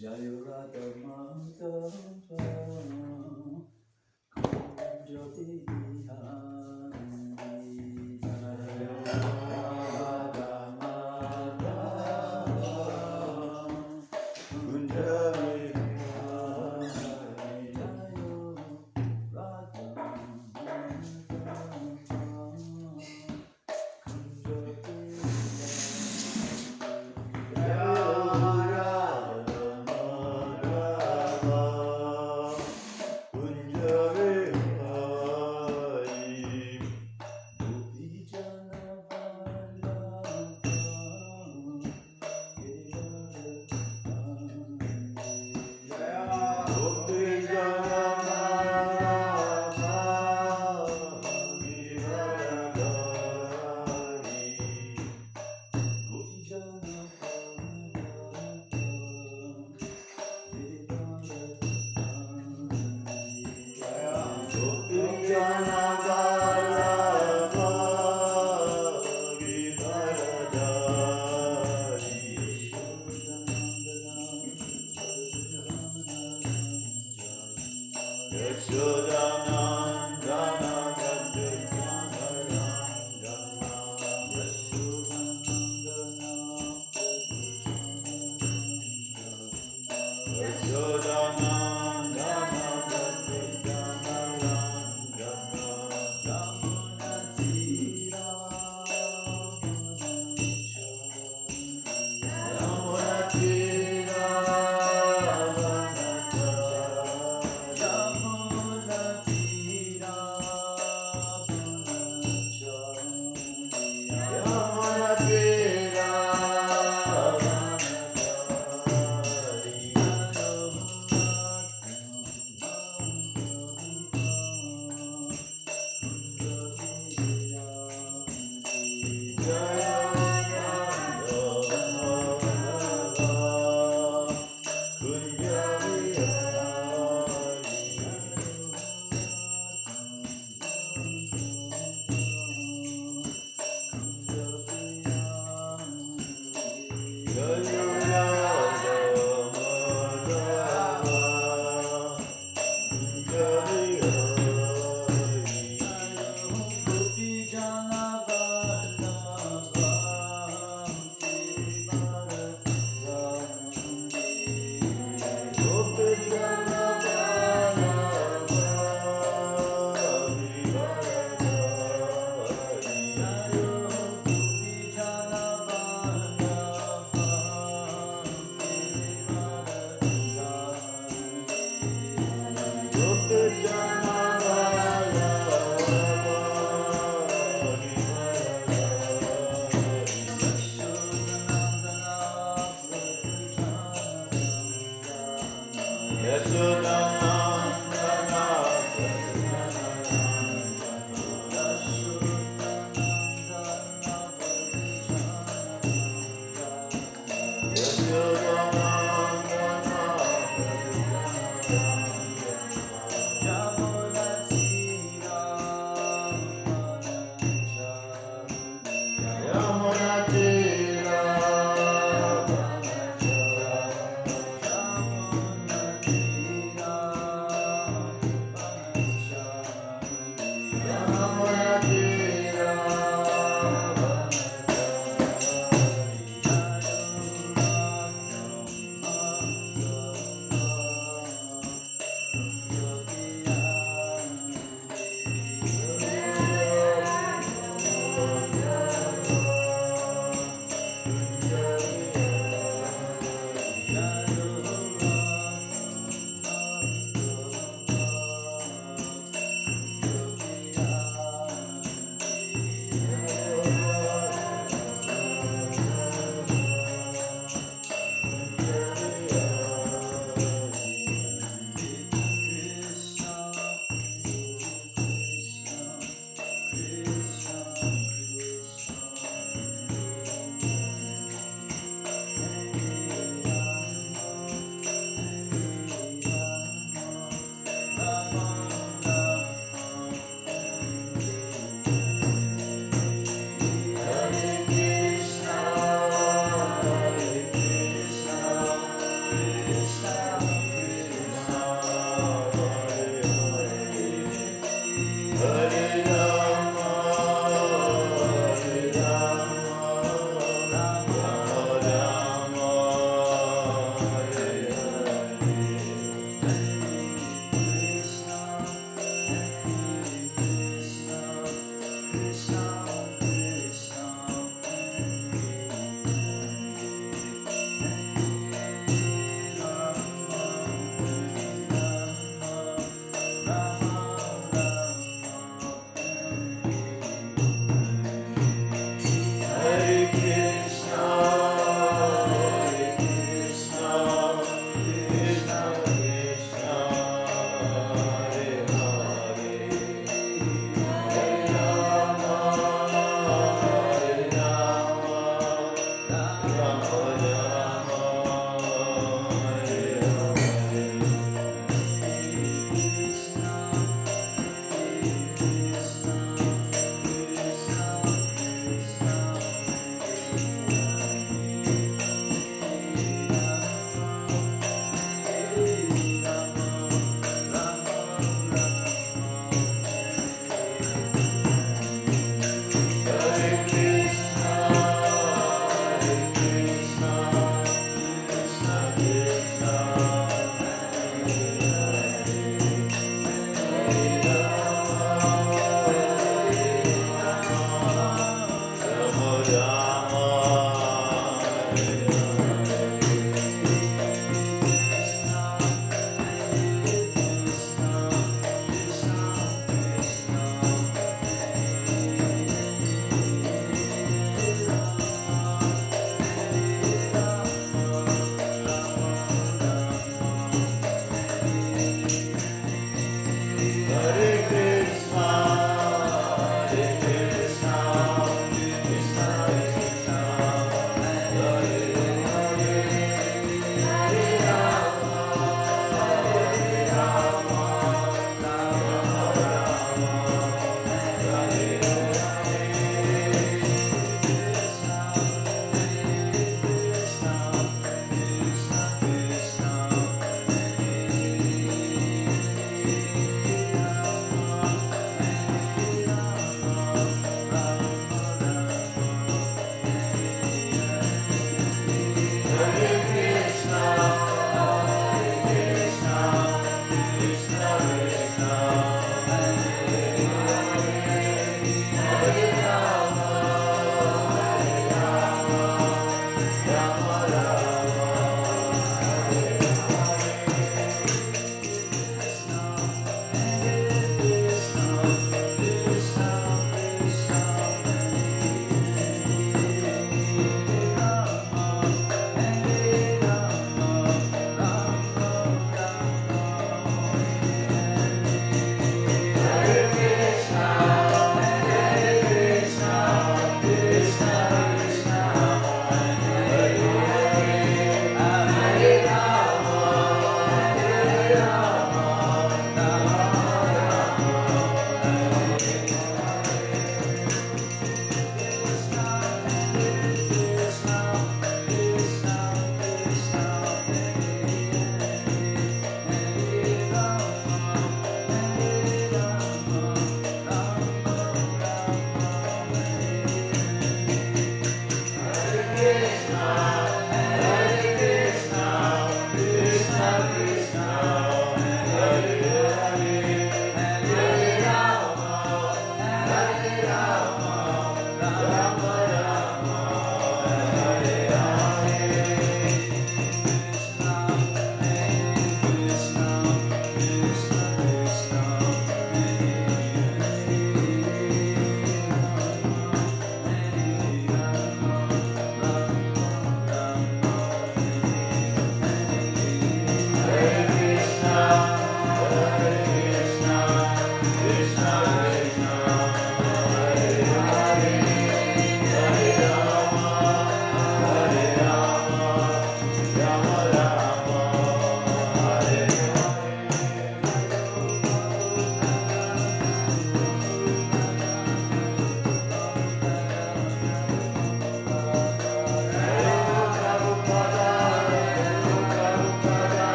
Jaya Radha Madhava Kunja Bihari Jaya Radha Madhava Kunja Bihari Jaya Radha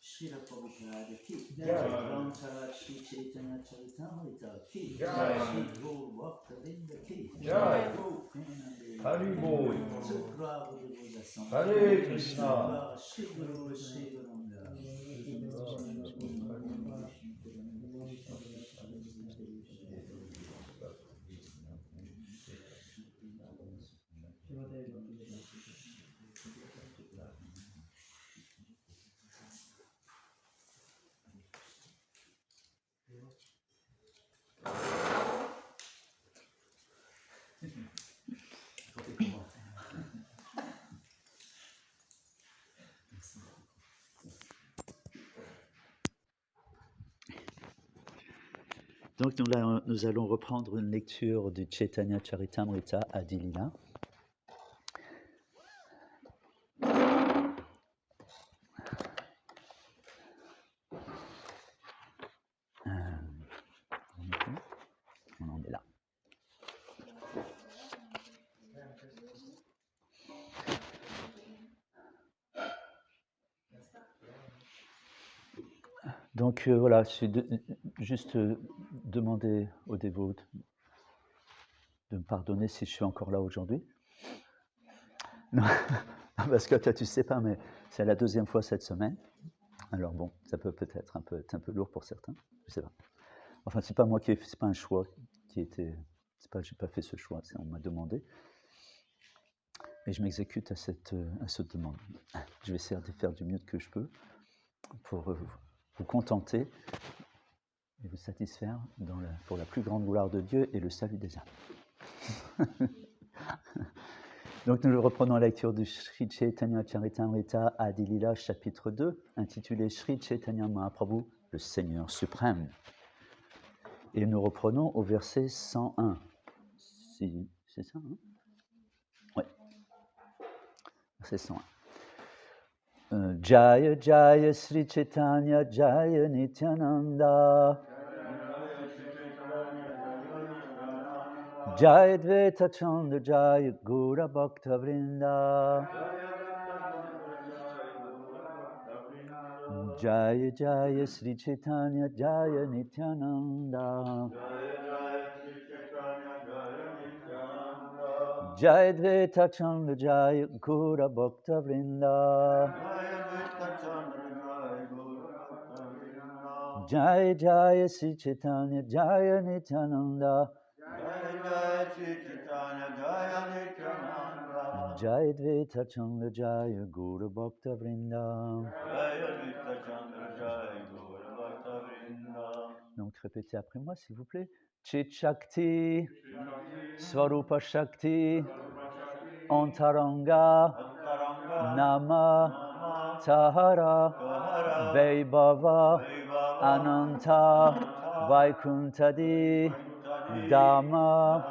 Srila Prabhupada ki, Ram Charat Shri Chaitanya Charitamrita ki, Shri Gaur Bhaktavinda ki, Hari Bol. Hare Hare Krishna. Shri Guru Shri Guranga. Donc nous allons reprendre une lecture du Chaitanya Charitamrita Adi Lila. On en est là. Donc voilà, juste demander aux dévots de me pardonner si je suis encore là aujourd'hui. Non, parce que toi tu sais pas, mais c'est la 2e fois cette semaine. Alors bon, ça peut être un peu lourd pour certains, je sais pas. Enfin, c'est pas moi c'est pas un choix qui était, j'ai pas fait ce choix, on m'a demandé. Et je m'exécute à cette demande. Je vais essayer de faire du mieux que je peux pour vous contenter et vous satisfaire pour la plus grande gloire de Dieu et le salut des âmes. Donc nous reprenons la lecture du Sri Chaitanya Charitamrita Adi Lila, chapitre 2, intitulé Sri Chaitanya Mahaprabhu, le Seigneur suprême. Et nous reprenons au verset 101. C'est ça, hein? Oui. Verset 101. Jaya Jaya Sri Chaitanya Jaya Nityananda Jaya Dvaita Chanda Jaya Gura Bhakta Vrinda Jaya Jaya Sri Chaitanya Jaya Nityananda Jaya Dvaita Chanda Jaya Gura Bhakta Vrinda Jaya Jaya Sri Chaitanya Jaya Nityananda Jaya Dvaita Chanda Jaya Guru Bhakta Vrinda. Donc répétez après moi s'il vous plaît. Chit Shakti, Swarupa Shakti, Antaranga, Nama, Tahara, Vaibhava, Ananta, Vaikuntadi, Dhamma.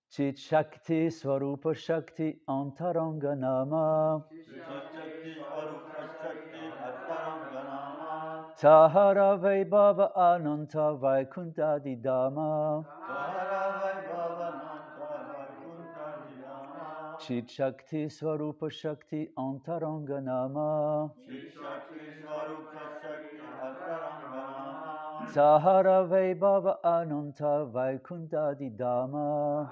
Chit Shakti, Swarupa Shakti, Antaranga Nama. Tahara Vaibhava Ananta Vaikuntadi Dhamma. Chit Shakti, Swarupa Shakti, Antaranga Nama. Tahara Vaibhava Ananta Vaikuntadi Dhamma.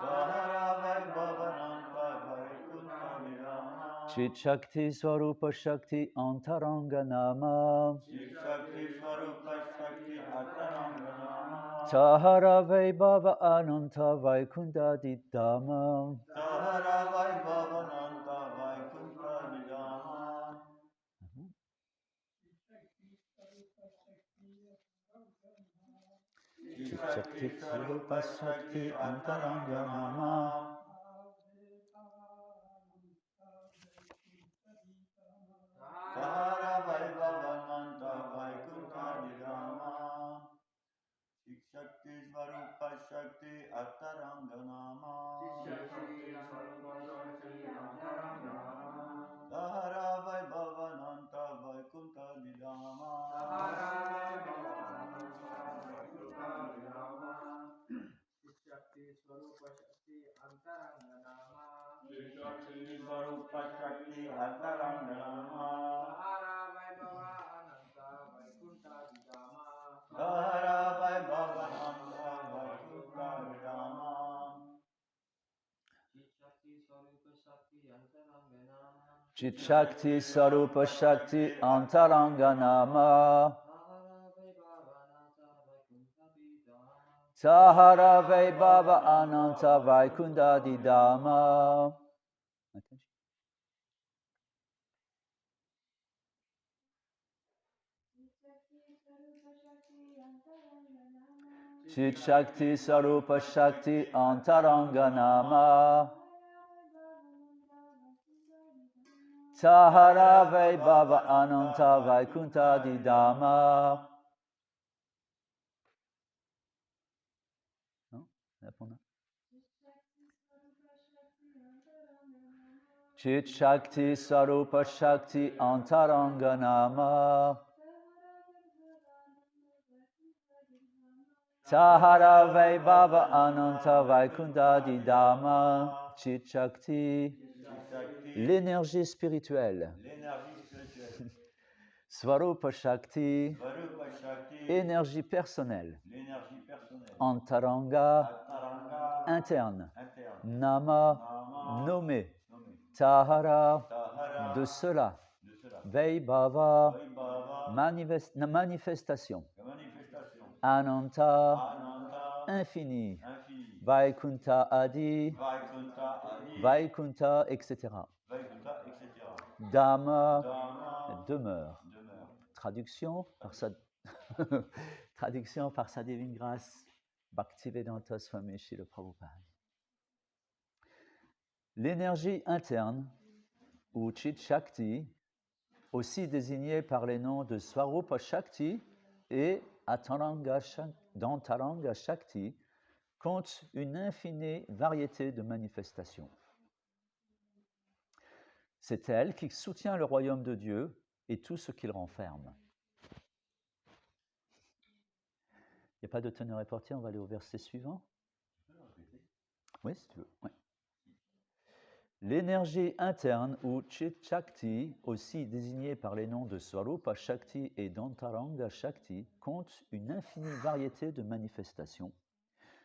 Chit Shakti Swarupa Shakti Antaranga Nama. Tahara Vaibhava Ananta Vaikuntadi Dhamma. Chit Shakti Swarupa Shakti Antaranga Nama. Tahara Vaibhavananta Vaikuntadi Dhamma. Chit Shakti Swarupa Shakti Antaranga Nama. Tahara Vaibhavananta Vaikuntadi Dhamma. Chit Shakti Swarupa Shakti Antaranga Nama. Chit Shakti Swarupa Shakti Antaranga Nama. Tahara Vaibhavananta Vaikuntadi Dhamma. Tahara Vaibhavananta Vaikuntadi Dhamma. Chit Shakti Swarupa Shakti Antaranga Nama. Tahara Vaibhava Ananta Vaikuntadi Dhamma. Chit Shakti Swarupa Shakti Antaranga Nama. Tahara Vaibhava Ananta Vaikuntadi Dhamma. Chit Shakti Swarupa Shakti Antaranga Nama. Tahara Vaibhava Ananta Vaikuntadi Dhamma. Chit Shakti. L'énergie spirituelle. Svarupa Shakti, Svarupa Shakti, énergie personnelle. l'énergie personnelle. Antaranga, Antaranga, interne. interne. Nama, Nama, nommé. nommé. Tahara, Tahara, de cela. de cela. Vaibhava, Vaibhava, manifestation. la manifestation. Ananta, Ananta, infini. infini. Vaikunta Adi, Vaikunta, Adi, Vaikunta, etc. Vaikunta, etc. Dhamma, Dharma, demeure. demeure. Traduction par sa, Traduction par sa divine grâce, Bhaktivedanta Swami Srila Prabhupada. L'énergie interne, ou Chit Shakti, aussi désignée par les noms de Swarupa Shakti et d'Antaranga Shakti, compte une infinie variété de manifestations. C'est elle qui soutient le royaume de Dieu et tout ce qu'il renferme. Il n'y a pas de teneur répartie, on va aller au verset suivant. Oui, si tu veux. Ouais. L'énergie interne ou Chit Shakti, aussi désignée par les noms de Swarupa Shakti et d'Antaranga Shakti, compte une infinie variété de manifestations.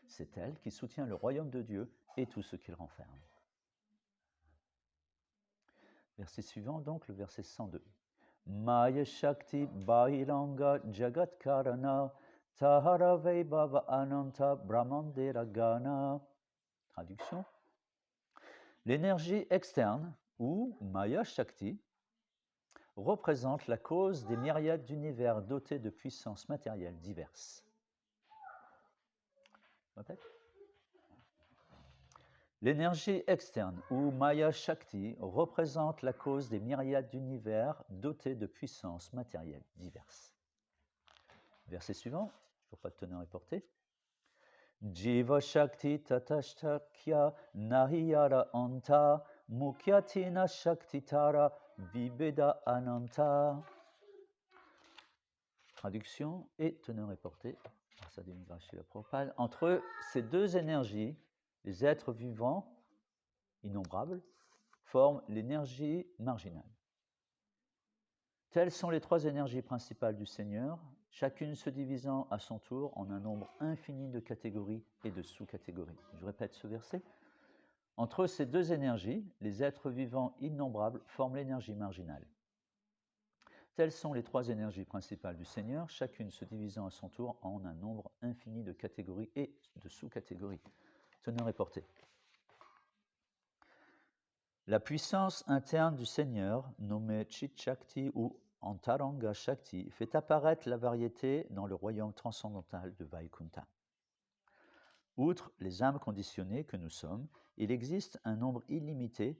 C'est elle qui soutient le royaume de Dieu et tout ce qu'il renferme. Verset suivant, donc, le verset 102. Maya Shakti Bahiranga Jagat Karana Tahara Vaibhava Ananta Brahmandera Gana. Traduction. L'énergie externe, ou Maya Shakti, représente la cause des myriades d'univers dotés de puissances matérielles diverses. Répète. L'énergie externe, ou Maya Shakti, représente la cause des myriades d'univers dotés de puissances matérielles diverses. Verset suivant, toujours pas de teneur reportée. Jiva Shakti Tatashtakya Nahiyara Anta Mukyatina Shakti Tara Vibeda Ananta. Traduction et teneur reportée par sa démigration la propale. Entre ces deux énergies, les êtres vivants innombrables forment l'énergie marginale. Telles sont les trois énergies principales du Seigneur, chacune se divisant à son tour en un nombre infini de catégories et de sous-catégories. Je répète ce verset. Entre ces deux énergies, les êtres vivants innombrables forment l'énergie marginale. Telles sont les trois énergies principales du Seigneur, chacune se divisant à son tour en un nombre infini de catégories et de sous-catégories. Teneur est portée. La puissance interne du Seigneur, nommée Chit Shakti ou Antaranga Shakti, fait apparaître la variété dans le royaume transcendantal de Vaikunta. Outre les âmes conditionnées que nous sommes, il existe en nombre illimité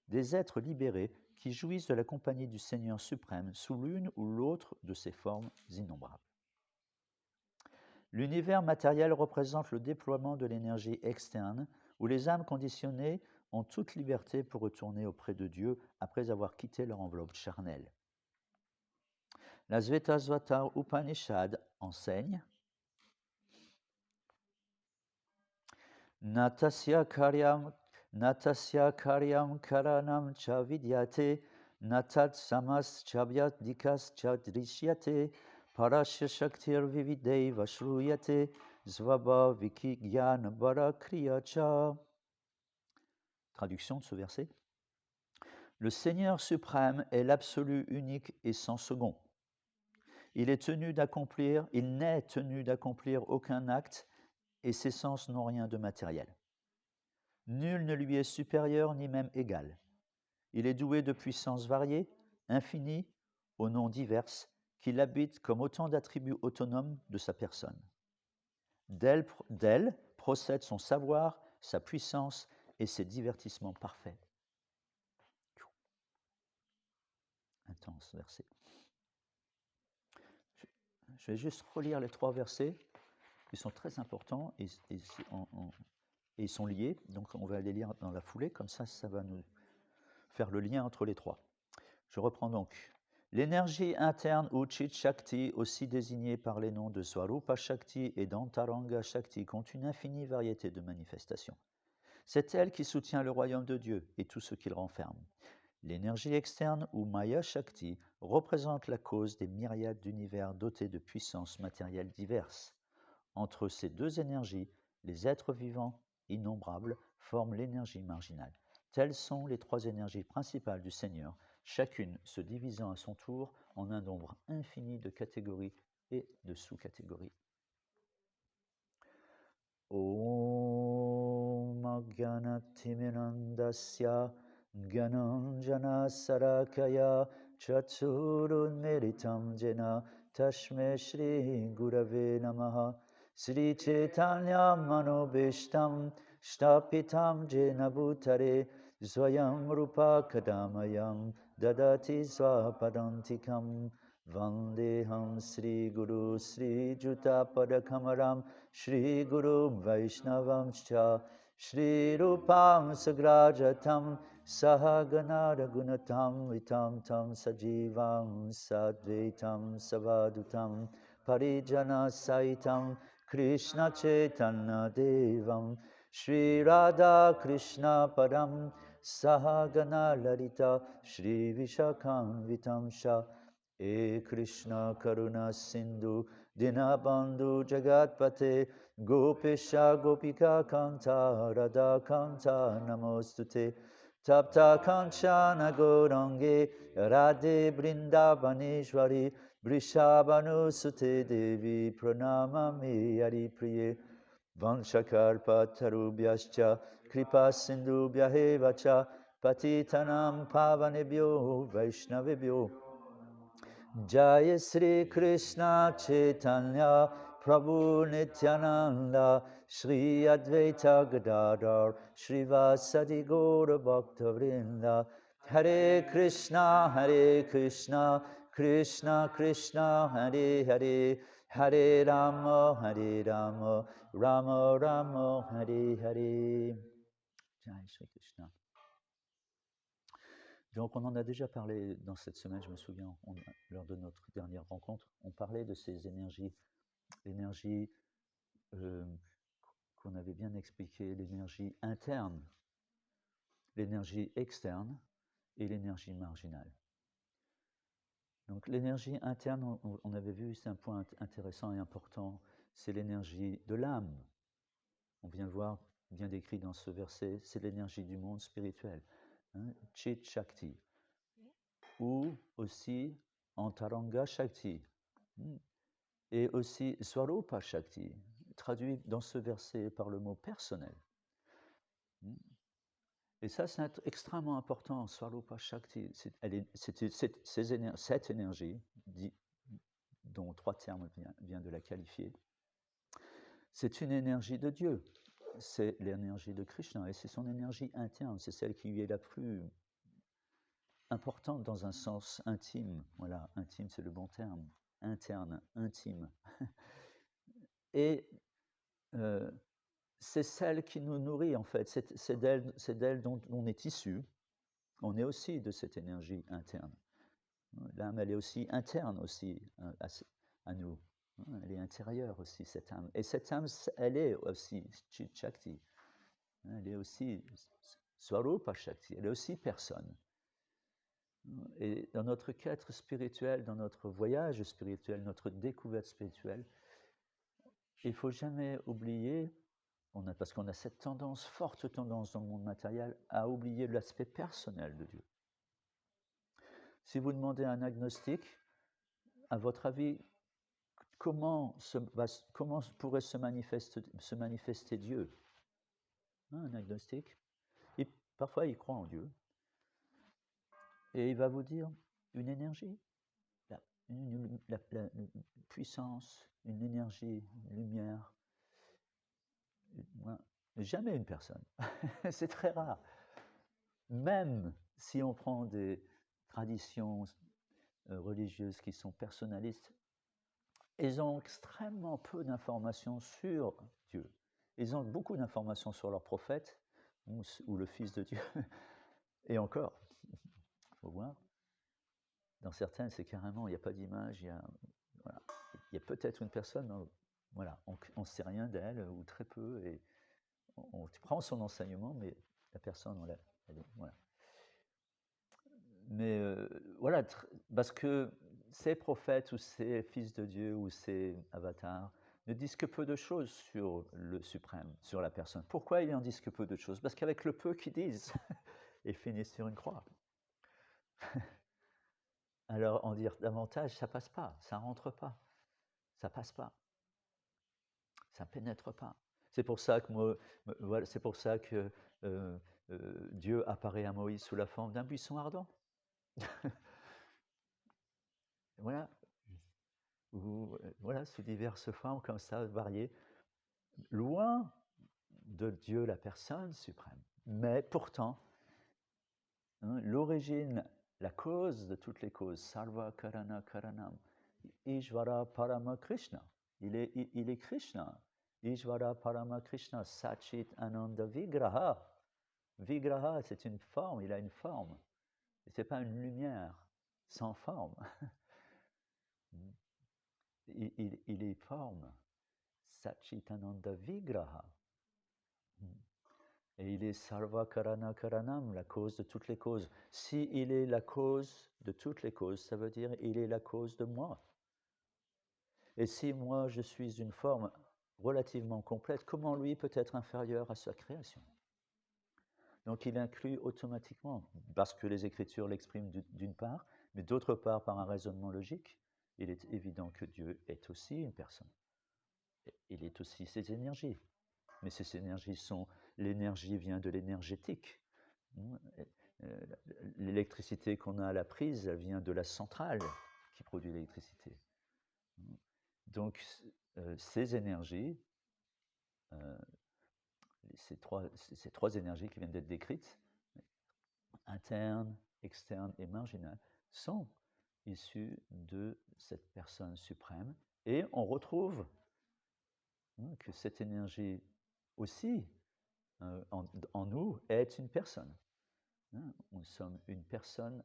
des êtres libérés qui jouissent de la compagnie du Seigneur suprême sous l'une ou l'autre de ses formes innombrables. L'univers matériel représente le déploiement de l'énergie externe où les âmes conditionnées ont toute liberté pour retourner auprès de Dieu après avoir quitté leur enveloppe charnelle. La Svetasvatara Upanishad enseigne Natasya karyam karanam cha vidyate natat samas chavyat dikas cha drishyate parasya shaktir vivideva shruyate svabha viki gyan bara kriya cha. Traduction de ce verset. Le Seigneur suprême est l'absolu unique et sans second. Il n'est tenu d'accomplir aucun acte et ses sens n'ont rien de matériel. Nul ne lui est supérieur ni même égal. Il est doué de puissances variées, infinies, aux noms divers, qui l'habitent comme autant d'attributs autonomes de sa personne. D'elle procèdent son savoir, sa puissance et ses divertissements parfaits. Intense verset. Je vais juste relire les trois versets qui sont très importants et ils sont liés, donc on va les lire dans la foulée, comme ça va nous faire le lien entre les trois. Je reprends donc. L'énergie interne ou Chit Shakti, aussi désignée par les noms de Swarupa Shakti et d'Antaranga Shakti, compte une infinie variété de manifestations. C'est elle qui soutient le royaume de Dieu et tout ce qu'il renferme. L'énergie externe ou Maya Shakti représente la cause des myriades d'univers dotés de puissances matérielles diverses. Entre ces deux énergies, les êtres vivants innombrables forment l'énergie marginale. Telles sont les trois énergies principales du Seigneur, chacune se divisant à son tour en un nombre infini de catégories et de sous-catégories. Om Agyanatimirandasya Gyananjana Sarakaya Chaturunmeritam Jena Tashme Shri Gurave Namaha Sri Chaitanya Manobishtam Shtapitam Jena Bhutare Swayam Rupa Kadamayam Dadati Swapadantikam Vandeham Sri Guru Sri Juta Padakamaram Shri Guru Vaishnavam Cha Shri Rupam Sagrajatam Sahagana Ragunatam Vitam Tam Sajivam Sadvaitam Savadutam Parijana Saitam Krishna Chaitanya Devam Shri Radha Krishna Padam Sahagana Lalita Shri Vishakam Vitam Sha E Krishna Karuna Sindhu Dinabandhu Jagatpate Gopisha Gopika Kanta Radha Kanta Namostute Tapta Kanchana Gaurange Radhe Brindavaneshwari Vrishabhanu Sute Devi Pranamami Hari Priye Vanchakarpa Tarubhyascha Kripa Sindhubhya Hevacha Patitanam Pavanebhyo Vaishnavebhyo Jaya Sri Krishna Chaitanya Prabhu Nityananda Shri Advaita Gadadhar Shrivasadi Gaura Bhaktavrinda Hare Krishna Krishna Krishna Hare Hare Hare Rama Rama Rama Hare Hare. Jai Shri Krishna. Donc on en a déjà parlé dans cette semaine, je me souviens, lors de notre dernière rencontre, on parlait de ces énergies, l'énergie qu'on avait bien expliqué, l'énergie interne, l'énergie externe et l'énergie marginale. Donc l'énergie interne, on avait vu, c'est un point intéressant et important, c'est l'énergie de l'âme. On vient le voir, bien décrit dans ce verset, c'est l'énergie du monde spirituel, hein, Chit Shakti. Ou aussi Antaranga Shakti, et aussi Swarupa Shakti, traduit dans ce verset par le mot personnel. Et ça, c'est extrêmement important, Swarupa Shakti. Cette énergie, dont trois termes viennent de la qualifier, c'est une énergie de Dieu, c'est l'énergie de Krishna, et c'est son énergie interne, c'est celle qui est la plus importante dans un sens intime. Voilà, intime, c'est le bon terme. Interne, intime. Et c'est celle qui nous nourrit, en fait. C'est d'elle dont on est issu. On est aussi de cette énergie interne. L'âme, elle est aussi interne aussi à nous. Elle est intérieure aussi, cette âme. Et cette âme, elle est aussi Chit Shakti. Elle est aussi Swarupa Shakti. Elle est aussi personne. Et dans notre quête spirituelle, dans notre voyage spirituel, notre découverte spirituelle, il ne faut jamais oublier, parce qu'on a cette tendance, forte tendance dans le monde matériel, à oublier l'aspect personnel de Dieu. Si vous demandez à un agnostique, à votre avis, comment pourrait se manifester Dieu, un agnostique, parfois il croit en Dieu, et il va vous dire une énergie, la puissance, une énergie, une lumière. Jamais une personne. C'est très rare. Même si on prend des traditions religieuses qui sont personnalistes, ils ont extrêmement peu d'informations sur Dieu. Ils ont beaucoup d'informations sur leur prophète ou le Fils de Dieu. Et encore, il faut voir. Dans certaines, c'est carrément, il n'y a pas d'image, il y a peut-être une personne, voilà, on ne sait rien d'elle, ou très peu, et on prend son enseignement, mais la personne, voilà. voilà, parce que ces prophètes ou ces fils de Dieu ou ces avatars ne disent que peu de choses sur le suprême, sur la personne. Pourquoi ils en disent que peu de choses? Parce qu'avec le peu qu'ils disent, ils finissent sur une croix. Alors en dire davantage, ça passe pas, ça rentre pas, ça passe pas, ça pénètre pas. C'est pour ça que voilà, c'est pour ça que Dieu apparaît à Moïse sous la forme d'un buisson ardent. Voilà, ou voilà, sous diverses formes comme ça, variées, loin de Dieu, la personne suprême. Mais pourtant, hein, l'origine, la cause de toutes les causes, Sarva Karana Karanam, Ishvara Parama Krishna, il est Krishna. Ishvara Parama Krishna, Sachit Ananda Vigraha. Vigraha, c'est une forme, il a une forme. Ce n'est pas une lumière sans forme. Il est forme. Satchitananda Vigraha. Et il est Sarva Karana Karanam, la cause de toutes les causes. Si il est la cause de toutes les causes, ça veut dire il est la cause de moi. Et si moi je suis une forme relativement complète, comment lui peut être inférieur à sa création? Donc il inclut automatiquement, parce que les Écritures l'expriment d'une part, mais d'autre part par un raisonnement logique, il est évident que Dieu est aussi une personne. Il est aussi ses énergies. Mais ces énergies sont, l'énergie vient de l'énergétique. L'électricité qu'on a à la prise, elle vient de la centrale qui produit l'électricité. Donc, ces énergies, ces trois énergies qui viennent d'être décrites, interne, externe et marginale, sont issues de cette personne suprême. Et on retrouve que cette énergie aussi, en nous, est une personne. Nous sommes une personne.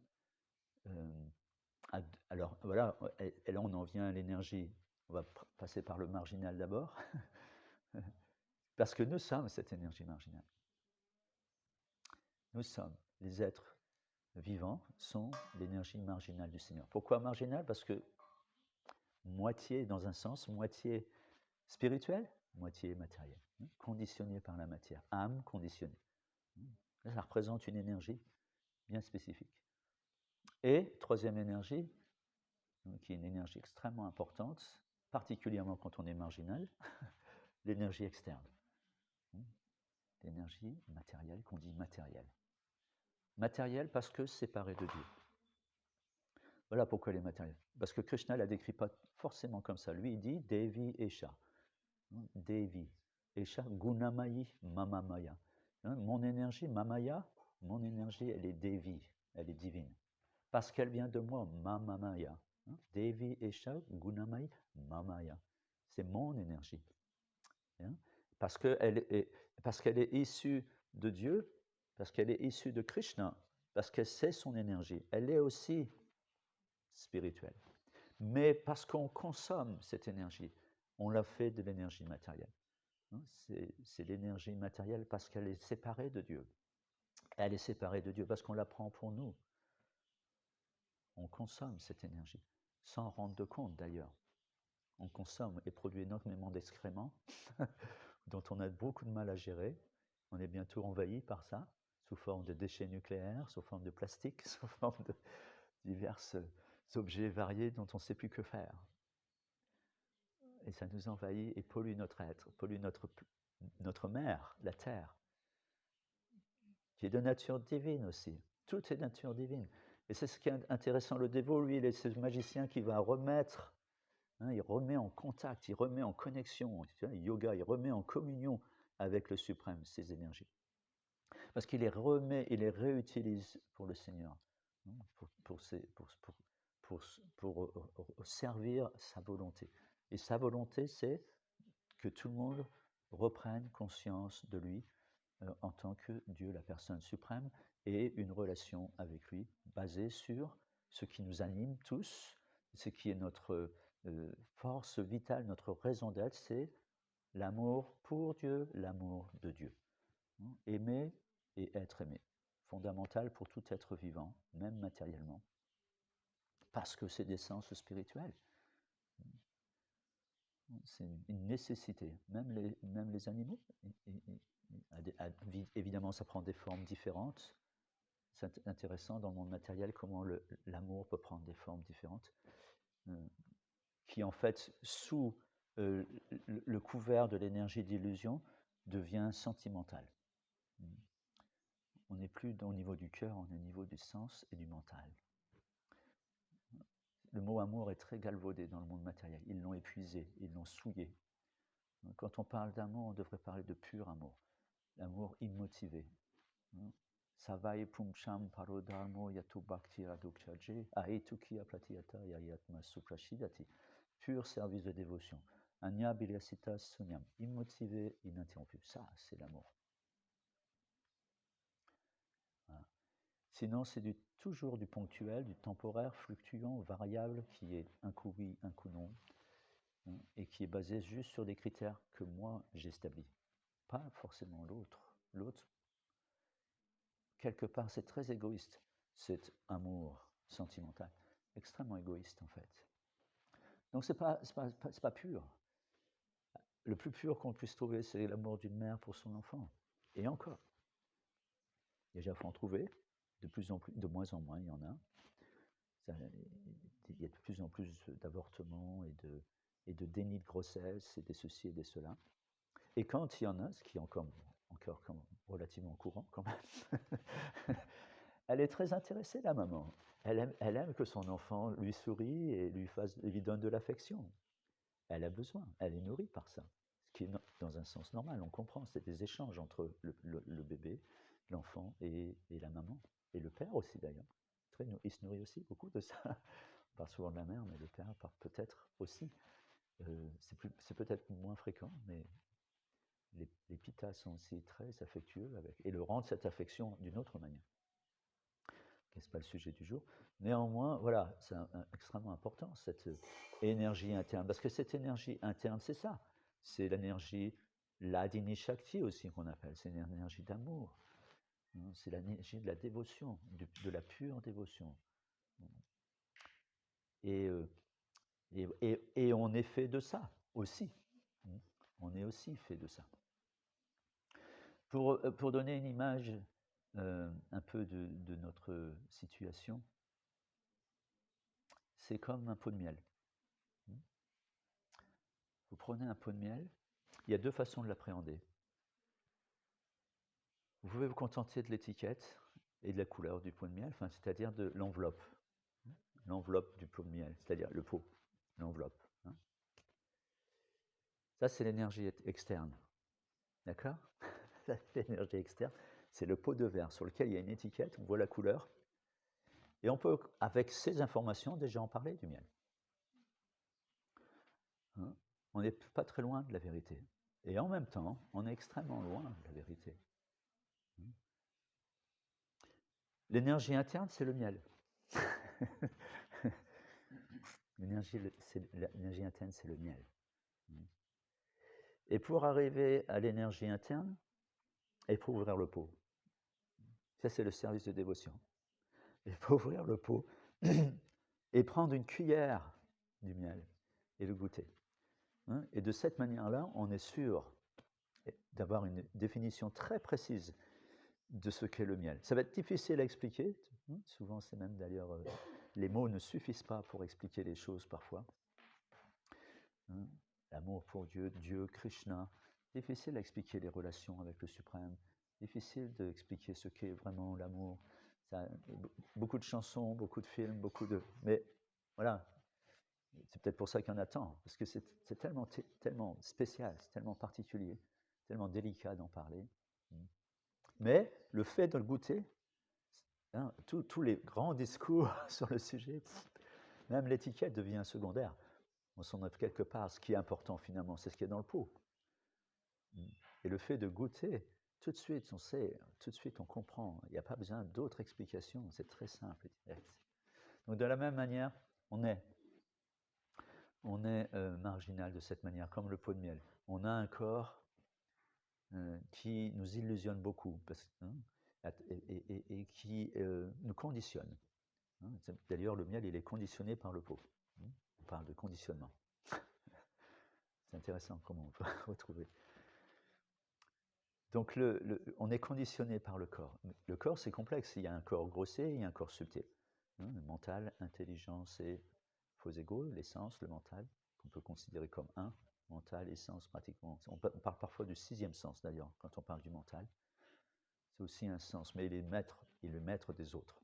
Alors voilà, et là on en vient à l'énergie. On va passer par le marginal d'abord, parce que nous sommes cette énergie marginale. Nous sommes les êtres vivants, sont l'énergie marginale du Seigneur. Pourquoi marginale? Parce que moitié, dans un sens, moitié spirituelle, moitié matérielle, conditionnée par la matière, âme conditionnée. Ça représente une énergie bien spécifique. Et troisième énergie, qui est une énergie extrêmement importante, particulièrement quand on est marginal, l'énergie externe. L'énergie matérielle, qu'on dit matérielle. Matérielle parce que séparée de Dieu. Voilà pourquoi elle est matérielle. Parce que Krishna ne la décrit pas forcément comme ça. Lui, il dit Devi Esha. Devi. Esha Gunamayi Mamamaya. Mon énergie, Mamaya, mon énergie, elle est Devi, elle est divine. Parce qu'elle vient de moi, Mamamaya. Devi Esha Gunamayi Mamaya. C'est mon énergie. Parce qu'elle est issue de Dieu, parce qu'elle est issue de Krishna, parce qu'elle sait son énergie. Elle est aussi spirituelle. Mais parce qu'on consomme cette énergie, on la fait de l'énergie matérielle. C'est l'énergie matérielle parce qu'elle est séparée de Dieu. Elle est séparée de Dieu parce qu'on la prend pour nous. On consomme cette énergie, sans rendre compte d'ailleurs. On consomme et produit énormément d'excréments dont on a beaucoup de mal à gérer. On est bientôt envahi par ça, sous forme de déchets nucléaires, sous forme de plastique, sous forme de divers objets variés dont on ne sait plus que faire. Et ça nous envahit et pollue notre être, pollue notre mère, la terre, qui est de nature divine aussi. Tout est de nature divine. Et c'est ce qui est intéressant. Le dévot, lui, il est ce magicien qui va remettre, il remet en contact, il remet en connexion, yoga, il remet en communion avec le suprême ces énergies. Parce qu'il les remet, il les réutilise pour le Seigneur, pour servir sa volonté. Et sa volonté, c'est que tout le monde reprenne conscience de lui en tant que Dieu, la personne suprême, et une relation avec lui basée sur ce qui nous anime tous, ce qui est notre force vitale, notre raison d'être, c'est l'amour pour Dieu, l'amour de Dieu. Aimer et être aimé. fondamentale pour tout être vivant, même matériellement, parce que c'est d'essence spirituelle. C'est une nécessité. Même les animaux, évidemment, ça prend des formes différentes. C'est intéressant dans le monde matériel comment l'amour peut prendre des formes différentes, qui en fait, sous le couvert de l'énergie d'illusion, devient sentimental. On n'est plus au niveau du cœur, on est au niveau du sens et du mental. Le mot amour est très galvaudé dans le monde matériel. Ils l'ont épuisé, ils l'ont souillé. Quand on parle d'amour, on devrait parler de pur amour, l'amour immotivé. Savai pumcham parodharmo yatu bhakti radukchaje aetuki aplatiyata yayatma suprashidati. Pur service de dévotion. Anya bilyasitas sunyam. Immotivé, ininterrompu. Ça, c'est l'amour. Voilà. Sinon, c'est toujours du ponctuel, du temporaire, fluctuant, variable, qui est un coup oui, un coup non, et qui est basé juste sur des critères que moi j'établis, pas forcément l'autre. L'autre, quelque part, c'est très égoïste, cet amour sentimental, extrêmement égoïste en fait. Donc c'est pas pur. Le plus pur qu'on puisse trouver, c'est l'amour d'une mère pour son enfant. Et encore. Déjà, il faut en trouver. De moins en moins, il y en a. Il y a de plus en plus d'avortements et de déni de grossesse et des ceci et des cela. Et quand il y en a, ce qui est encore relativement courant quand même, elle est très intéressée, la maman. Elle aime que son enfant lui sourie et lui donne de l'affection. Elle a besoin, elle est nourrie par ça. Ce qui est dans un sens normal, on comprend, c'est des échanges entre le bébé, l'enfant et la maman. Et le père aussi d'ailleurs. Il se nourrit aussi beaucoup de ça. On parle souvent de la mère, mais le père parle peut-être aussi. C'est peut-être moins fréquent, mais les pitas sont aussi très affectueux et le rendent cette affection d'une autre manière. Ce n'est pas le sujet du jour. Néanmoins, voilà, c'est extrêmement important, cette énergie interne. Parce que cette énergie interne, c'est ça. C'est l'énergie Ladini Shakti aussi qu'on appelle. C'est une énergie d'amour. C'est l'énergie de la dévotion, de la pure dévotion. Et on est fait de ça aussi. On est aussi fait de ça. Pour donner une image un peu de notre situation, c'est comme un pot de miel. Vous prenez un pot de miel, il y a deux façons de l'appréhender. Vous pouvez vous contenter de l'étiquette et de la couleur du pot de miel, c'est-à-dire de l'enveloppe du pot de miel, c'est-à-dire le pot, l'enveloppe. Ça, c'est l'énergie externe. D'accord? L'énergie externe, c'est le pot de verre sur lequel il y a une étiquette, on voit la couleur, et on peut, avec ces informations, déjà en parler du miel. On n'est pas très loin de la vérité. Et en même temps, on est extrêmement loin de la vérité. L'énergie interne, c'est le miel. L'énergie interne, c'est le miel. Et pour arriver à l'énergie interne, il faut ouvrir le pot. Ça, c'est le service de dévotion. Il faut ouvrir le pot et prendre une cuillère du miel et le goûter. Et de cette manière-là, on est sûr d'avoir une définition très précise de ce qu'est le miel. Ça va être difficile à expliquer. Souvent, c'est même d'ailleurs, les mots ne suffisent pas pour expliquer les choses parfois. L'amour pour Dieu, Krishna. Difficile à expliquer les relations avec le Suprême. Difficile d'expliquer ce qu'est vraiment l'amour. Beaucoup de chansons, beaucoup de films, mais voilà, c'est peut-être pour ça qu'il y en a tant, parce que c'est tellement spécial, c'est tellement particulier, tellement délicat d'en parler. Mais le fait de le goûter, tous les grands discours sur le sujet, même l'étiquette devient secondaire. On s'en a quelque part. Ce qui est important finalement, c'est ce qui est dans le pot. Et le fait de goûter, tout de suite on sait, tout de suite on comprend. Il n'y a pas besoin d'autres explications, c'est très simple et direct. Donc de la même manière, on est marginal de cette manière, comme le pot de miel. On a un corps qui nous illusionne beaucoup. et qui nous conditionne. Hein. D'ailleurs, le miel, il est conditionné par le pot. On parle de conditionnement. C'est intéressant comment on peut retrouver. Donc, on est conditionné par le corps. Le corps, c'est complexe. Il y a un corps grossier, il y a un corps subtil. Hein, le mental, intelligence et faux égaux, l'essence, le mental, qu'on peut considérer comme un. Mental, essence, pratiquement. On parle parfois du 6e sens, d'ailleurs, quand on parle du mental. C'est aussi un sens, mais il est le maître des autres.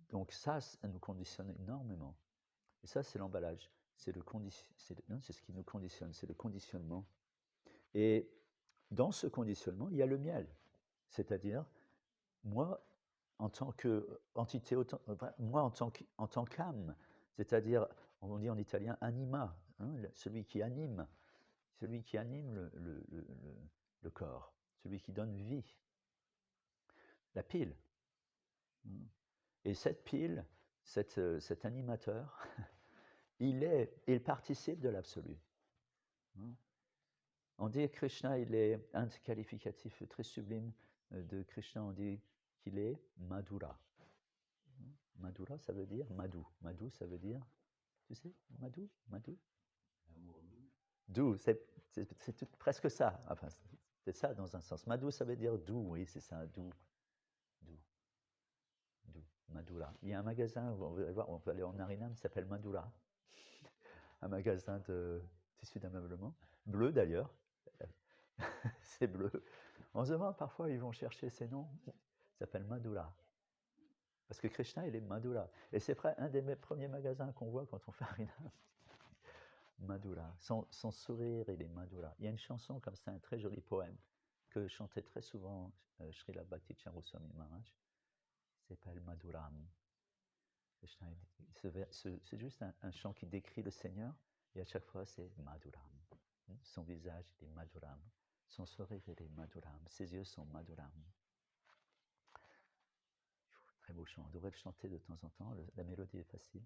Donc ça nous conditionne énormément. Et ça, c'est l'emballage. C'est ce qui nous conditionne, c'est le conditionnement. Et dans ce conditionnement, il y a le miel. C'est-à-dire, moi, en tant qu'entité, moi, en tant qu'âme, c'est-à-dire, on dit en italien, anima, hein, celui qui anime le corps, celui qui donne vie, la pile. Et cette pile, cet animateur, il participe de l'absolu. On dit que Krishna, il est un qualificatif très sublime de Krishna, on dit qu'il est Madhura. Madhura, ça veut dire Madhu. Madhu, ça veut dire, tu sais, Madhu. Doux, c'est presque ça. Enfin, c'est ça dans un sens. Madhu, ça veut dire doux, oui, c'est ça, doux. Madhura. Il y a un magasin, on peut aller en Harinam, qui s'appelle Madhura. Un magasin de tissus d'ameublement, bleu d'ailleurs. C'est bleu. On se demande parfois, ils vont chercher ces noms. Ça s'appelle Madhura. Parce que Krishna, il est Madhura. Et c'est un des premiers magasins qu'on voit quand on fait Harinam. Madhura. Son sourire, il est Madhura. Il y a une chanson comme ça, un très joli poème, que chantait très souvent Srila Bhakti Charuswami Maharaj. Il s'appelle Madhuram. C'est juste un chant qui décrit le Seigneur, et à chaque fois c'est Madhuram. Son visage est Madhuram, son sourire est Madhuram, ses yeux sont Madhuram. Très beau chant, on devrait le chanter de temps en temps, la mélodie est facile.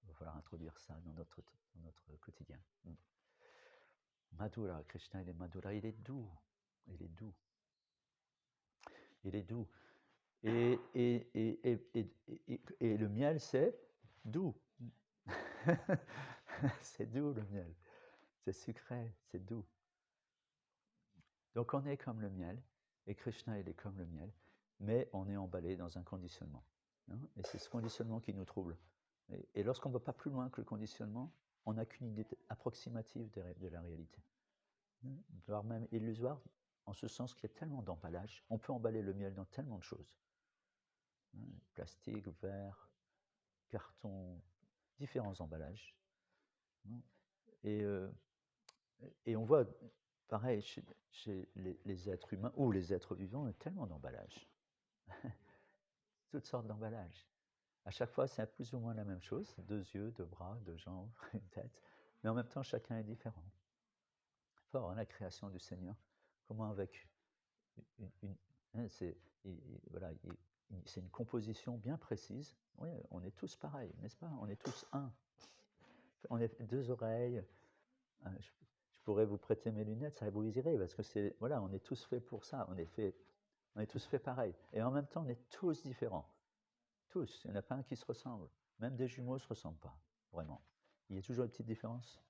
Il va falloir introduire ça dans notre quotidien. Madhura, Krishna il est Madhura, il est doux. Et le miel, c'est doux. C'est doux le miel. C'est sucré, c'est doux. Donc on est comme le miel, et Krishna il est comme le miel, mais on est emballé dans un conditionnement. Hein, et c'est ce conditionnement qui nous trouble. Et lorsqu'on ne va pas plus loin que le conditionnement, on n'a qu'une idée approximative de la réalité. Voire même illusoire, en ce sens qu'il y a tellement d'emballage. On peut emballer le miel dans tellement de choses. Plastique, verre, carton, différents emballages. Et on voit, pareil, chez les êtres humains ou les êtres vivants, il y a tellement d'emballages. Toutes sortes d'emballages. À chaque fois, c'est plus ou moins la même chose. 2 yeux, 2 bras, 2 jambes, une tête. Mais en même temps, chacun est différent. Fort, la création du Seigneur. Comment avec c'est une composition bien précise. Oui, on est tous pareils, n'est-ce pas? On est tous un. On est 2 oreilles. Je pourrais vous prêter mes lunettes, ça vous irait, parce que on est tous faits pour ça. On est tous faits pareil. Et en même temps, on est tous différents. Tous. Il n'y en a pas un qui se ressemble. Même des jumeaux ne se ressemblent pas, vraiment. Il y a toujours une petite différence.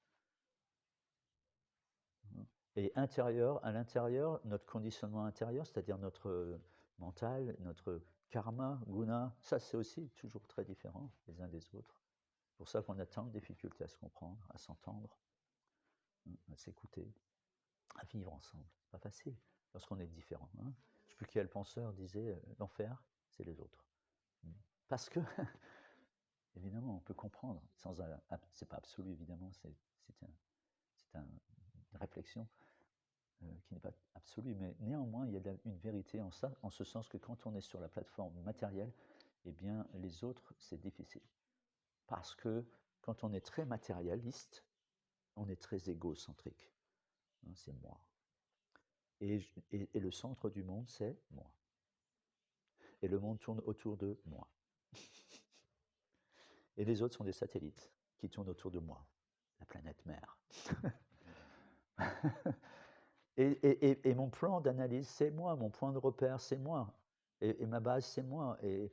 Et à l'intérieur, notre conditionnement intérieur, c'est-à-dire notre mental, notre karma, guna, ça c'est aussi toujours très différent les uns des autres. C'est pour ça qu'on a tant de difficultés à se comprendre, à s'entendre, à s'écouter, à vivre ensemble. C'est pas facile lorsqu'on est différent. Hein. Je ne sais plus quel penseur disait l'enfer, c'est les autres. Parce que, évidemment, on peut comprendre, c'est pas absolu évidemment, c'est une réflexion qui n'est pas absolue, mais néanmoins il y a une vérité en ça, en ce sens que quand on est sur la plateforme matérielle, eh bien les autres c'est difficile. Parce que quand on est très matérialiste, on est très égocentrique. C'est moi. Et le centre du monde, c'est moi. Et le monde tourne autour de moi. Et les autres sont des satellites qui tournent autour de moi, la planète mère. Et mon plan d'analyse, c'est moi, mon point de repère, c'est moi, et ma base, c'est moi, et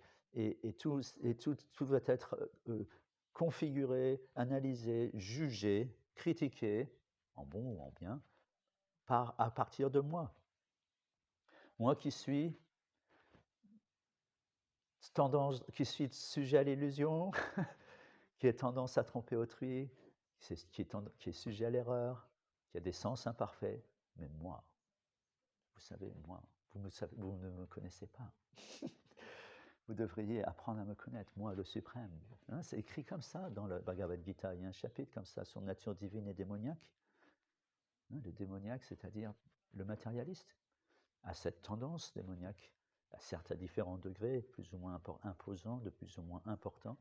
tout va être configuré, analysé, jugé, critiqué, en bon ou en bien, à partir de moi. Moi qui suis sujet à l'illusion, qui a tendance à tromper autrui, qui est sujet à l'erreur, qui a des sens imparfaits, mais moi, vous savez, moi, vous ne me connaissez pas. Vous devriez apprendre à me connaître, moi, le suprême. Hein, c'est écrit comme ça dans le Bhagavad Gita. Il y a un chapitre comme ça sur nature divine et démoniaque. Hein, le démoniaque, c'est-à-dire le matérialiste, a cette tendance démoniaque, certes à différents degrés, plus ou moins imposant, de plus ou moins important,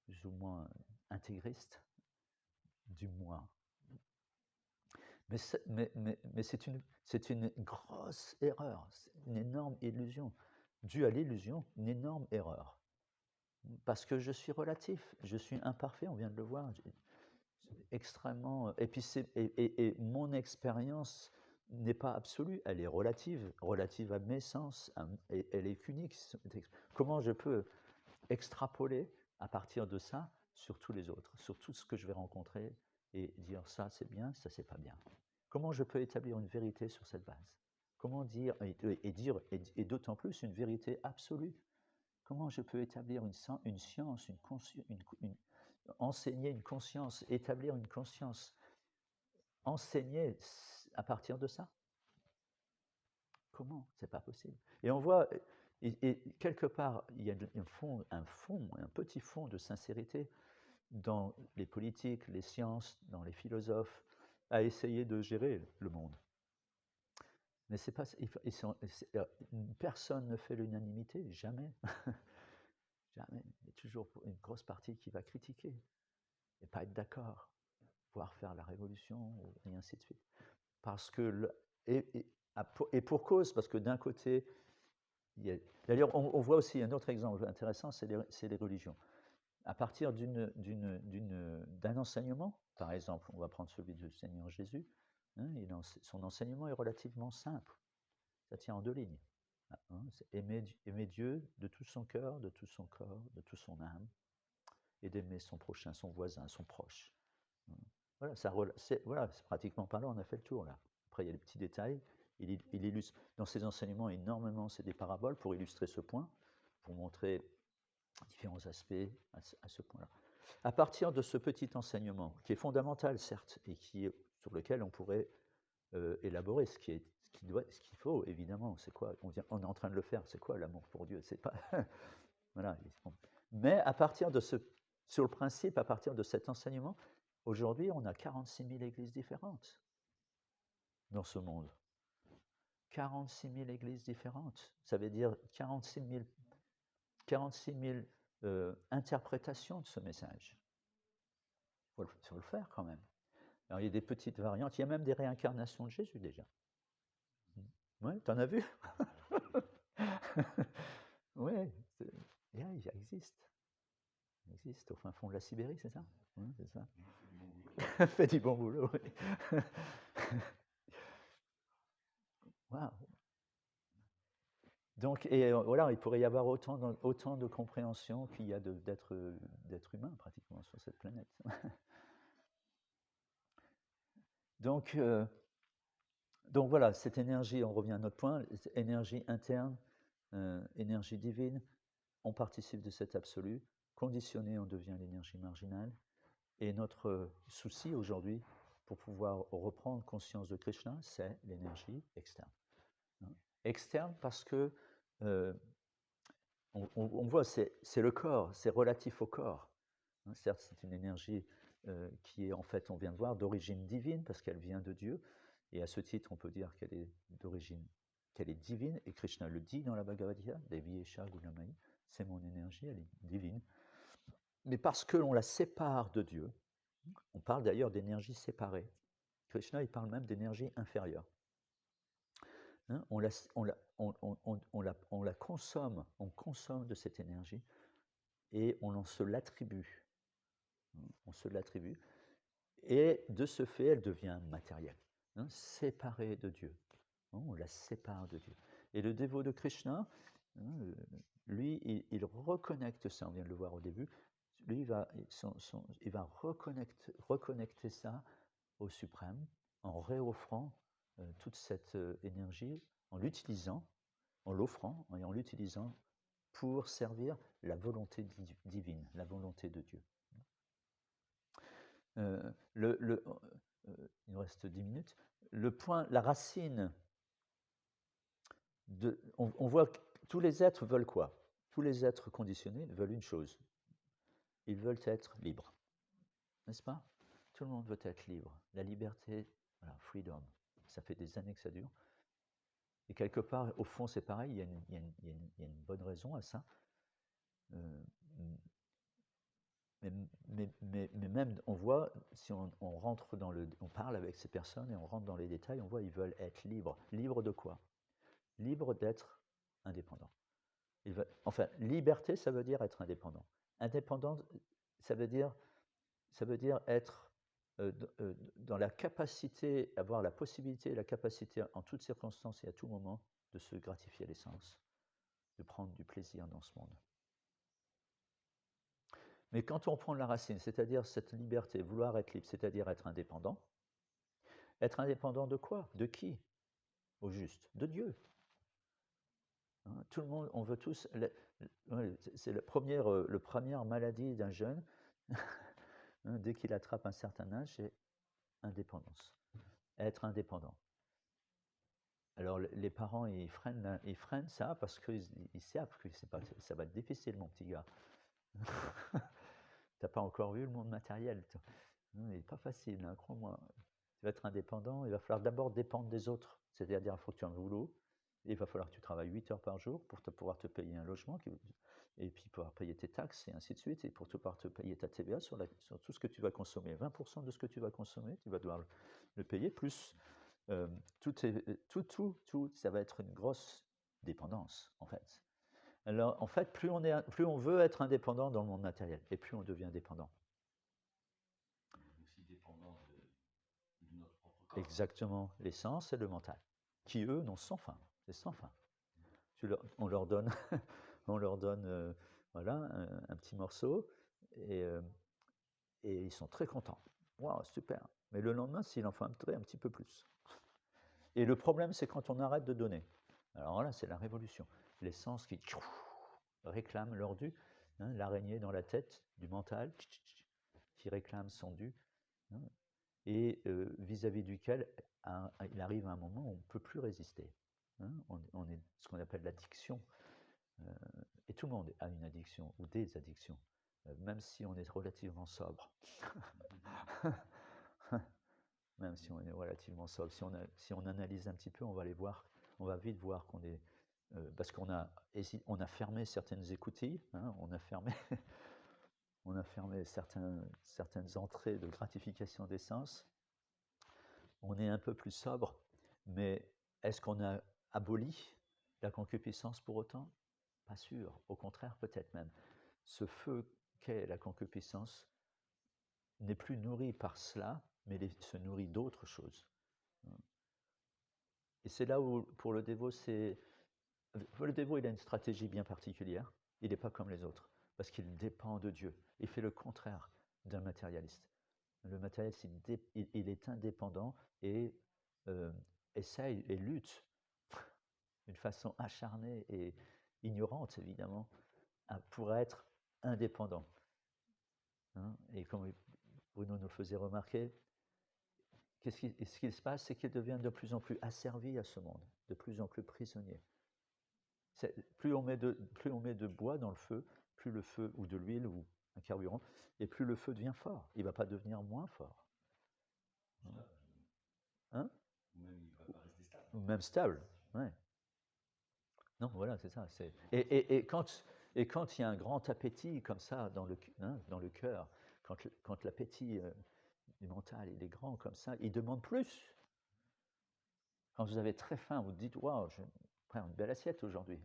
plus ou moins intégriste, du moi. Mais c'est une grosse erreur, une énorme illusion. Due à l'illusion, une énorme erreur. Parce que je suis relatif, je suis imparfait, on vient de le voir, extrêmement. Et puis et mon expérience n'est pas absolue, elle est relative à mes sens, et elle est unique. Comment je peux extrapoler à partir de ça sur tous les autres, sur tout ce que je vais rencontrer et dire ça c'est bien, ça c'est pas bien. Comment je peux établir une vérité sur cette base? Comment dire et d'autant plus une vérité absolue? Comment je peux établir une science, enseigner une conscience, établir une conscience, enseigner à partir de ça? Comment? C'est pas possible. Et on voit, et quelque part, il y a un petit fond de sincérité dans les politiques, les sciences, dans les philosophes, à essayer de gérer le monde. Mais c'est pas, personne ne fait l'unanimité, jamais. Jamais. Il y a toujours une grosse partie qui va critiquer et pas être d'accord, voire faire la révolution, et ainsi de suite. Parce que, et pour cause, parce que d'un côté, d'ailleurs, on voit aussi un autre exemple intéressant, c'est les religions. À partir d'un enseignement, par exemple, on va prendre celui du Seigneur Jésus, hein, son enseignement est relativement simple. Ça tient en 2 lignes. Hein, c'est aimer Dieu de tout son cœur, de tout son corps, de toute son âme, et d'aimer son prochain, son voisin, son proche. Voilà, c'est pratiquement par là, on a fait le tour là. Après, il y a les petits détails. Il illustre dans ses enseignements énormément, c'est des paraboles pour illustrer ce point, pour montrer différents aspects à ce point-là. À partir de ce petit enseignement, qui est fondamental certes, et sur lequel on pourrait élaborer ce qu'il faut évidemment, c'est quoi, on est en train de le faire, c'est quoi l'amour pour Dieu, c'est pas voilà. Mais à partir de sur le principe, à partir de cet enseignement, aujourd'hui on a 46 000 églises différentes dans ce monde. 46 000 églises différentes, ça veut dire 46 000 interprétations de ce message. Il faut le faire quand même. Alors il y a des petites variantes, il y a même des réincarnations de Jésus déjà. Ouais, t'en as vu? Oui, il existe. Il existe au fin fond de la Sibérie, c'est ça? Oui, c'est ça. Fait du bon boulot, oui. Wow. Donc, et voilà, il pourrait y avoir autant de compréhension qu'il y a d'êtres humains pratiquement sur cette planète. Donc voilà, cette énergie, on revient à notre point, énergie interne, énergie divine, on participe de cet absolu, conditionné, on devient l'énergie marginale, et notre souci aujourd'hui, pour pouvoir reprendre conscience de Krishna, c'est l'énergie externe. Externe parce que on voit, c'est le corps, c'est relatif au corps. Certes, c'est une énergie qui est, en fait, on vient de voir, d'origine divine, parce qu'elle vient de Dieu, et à ce titre, on peut dire qu'elle est divine, et Krishna le dit dans la Bhagavad Gita, Devi Esha Gunamai, c'est mon énergie, elle est divine. Mais parce que l'on la sépare de Dieu, on parle d'ailleurs d'énergie séparée. Krishna, il parle même d'énergie inférieure. Hein, on la consomme, on consomme de cette énergie, et on se l'attribue. On se l'attribue. Et de ce fait, elle devient matérielle. hein, séparée de Dieu. On la sépare de Dieu. Et le dévot de Krishna, hein, lui, il reconnecte ça, on vient de le voir au début, lui, il va reconnecter ça au suprême en réoffrant toute cette énergie, en l'utilisant, en l'offrant et en l'utilisant pour servir la volonté divine, la volonté de Dieu. Il nous reste 10 minutes. Le point, la racine, on voit que tous les êtres veulent quoi? Tous les êtres conditionnés veulent une chose. Ils veulent être libres. N'est-ce pas? Tout le monde veut être libre. La liberté, voilà, freedom. Ça fait des années que ça dure. Et quelque part, au fond, c'est pareil, il y a une bonne raison à ça. Mais même, on voit, si on rentre on parle avec ces personnes et on rentre dans les détails, on voit ils veulent être libres. Libres de quoi? Libres d'être indépendants. Enfin, liberté, ça veut dire être indépendant. Indépendant, ça veut dire être dans la capacité, avoir la possibilité et la capacité en toutes circonstances et à tout moment de se gratifier les sens, de prendre du plaisir dans ce monde. Mais quand on prend la racine, c'est-à-dire cette liberté, vouloir être libre, c'est-à-dire être indépendant de quoi? De qui? Au juste, de Dieu. Hein, tout le monde, on veut tous. C'est la première maladie d'un jeune, dès qu'il attrape un certain âge, c'est indépendance. Être indépendant. Alors les parents, ils freinent ça parce qu'ils savent que ça va être difficile, mon petit gars. T'as pas encore vu le monde matériel. Il n'est pas facile, hein, crois-moi. Tu vas être indépendant, il va falloir d'abord dépendre des autres. C'est-à-dire qu'il faut que tu aies un boulot, et il va falloir que tu travailles 8 heures par jour pour pouvoir te payer un logement, et puis pouvoir payer tes taxes, et ainsi de suite, et pour pouvoir te payer ta TVA sur tout ce que tu vas consommer. 20% de ce que tu vas consommer, tu vas devoir le payer, plus tout, ça va être une grosse dépendance, en fait. Alors, en fait, plus on veut être indépendant dans le monde matériel, et plus on devient dépendant. Aussi dépendant de notre propre corps. Exactement, les sens et le mental, qui eux n'ont sans fin, c'est sans fin. On leur donne, voilà, un petit morceau, et ils sont très contents. Waouh, super. Mais le lendemain, s'il en faut un petit peu plus. Et le problème, c'est quand on arrête de donner. Alors là, c'est la révolution. Les sens qui réclament leur dû, hein, l'araignée dans la tête du mental qui réclame son dû, hein, et vis-à-vis duquel il arrive à un moment où on ne peut plus résister. Hein, on est ce qu'on appelle l'addiction. Et tout le monde a une addiction ou des addictions, même si on est relativement sobre. Même si on est relativement sobre. Si on analyse un petit peu, on va vite voir qu'on est... parce qu'on a fermé certaines écoutilles, hein, on a fermé certaines entrées de gratification des sens. On est un peu plus sobre, mais est-ce qu'on a aboli la concupiscence pour autant? Pas sûr. Au contraire, peut-être même. Ce feu qu'est la concupiscence n'est plus nourri par cela, mais se nourrit d'autres choses. Et c'est là où, pour le dévot, il a une stratégie bien particulière. Il n'est pas comme les autres, parce qu'il dépend de Dieu. Il fait le contraire d'un matérialiste. Le matérialiste, il est indépendant et essaye et lutte d'une façon acharnée et ignorante, évidemment, pour être indépendant. Hein, et comme Bruno nous le faisait remarquer, ce qui se passe, c'est qu'il devient de plus en plus asservi à ce monde, de plus en plus prisonnier. Plus on met de bois dans le feu, plus le feu, ou de l'huile, ou un carburant, et plus le feu devient fort. Il ne va pas devenir moins fort. Hein? Ou même il ne va pas rester stable. Ou même stable, ouais. Non, voilà, c'est ça. Et quand il y a un grand appétit comme ça dans le cœur, quand l'appétit du mental il est grand comme ça, il demande plus. Quand vous avez très faim, vous dites « Waouh, je prends une belle assiette aujourd'hui. »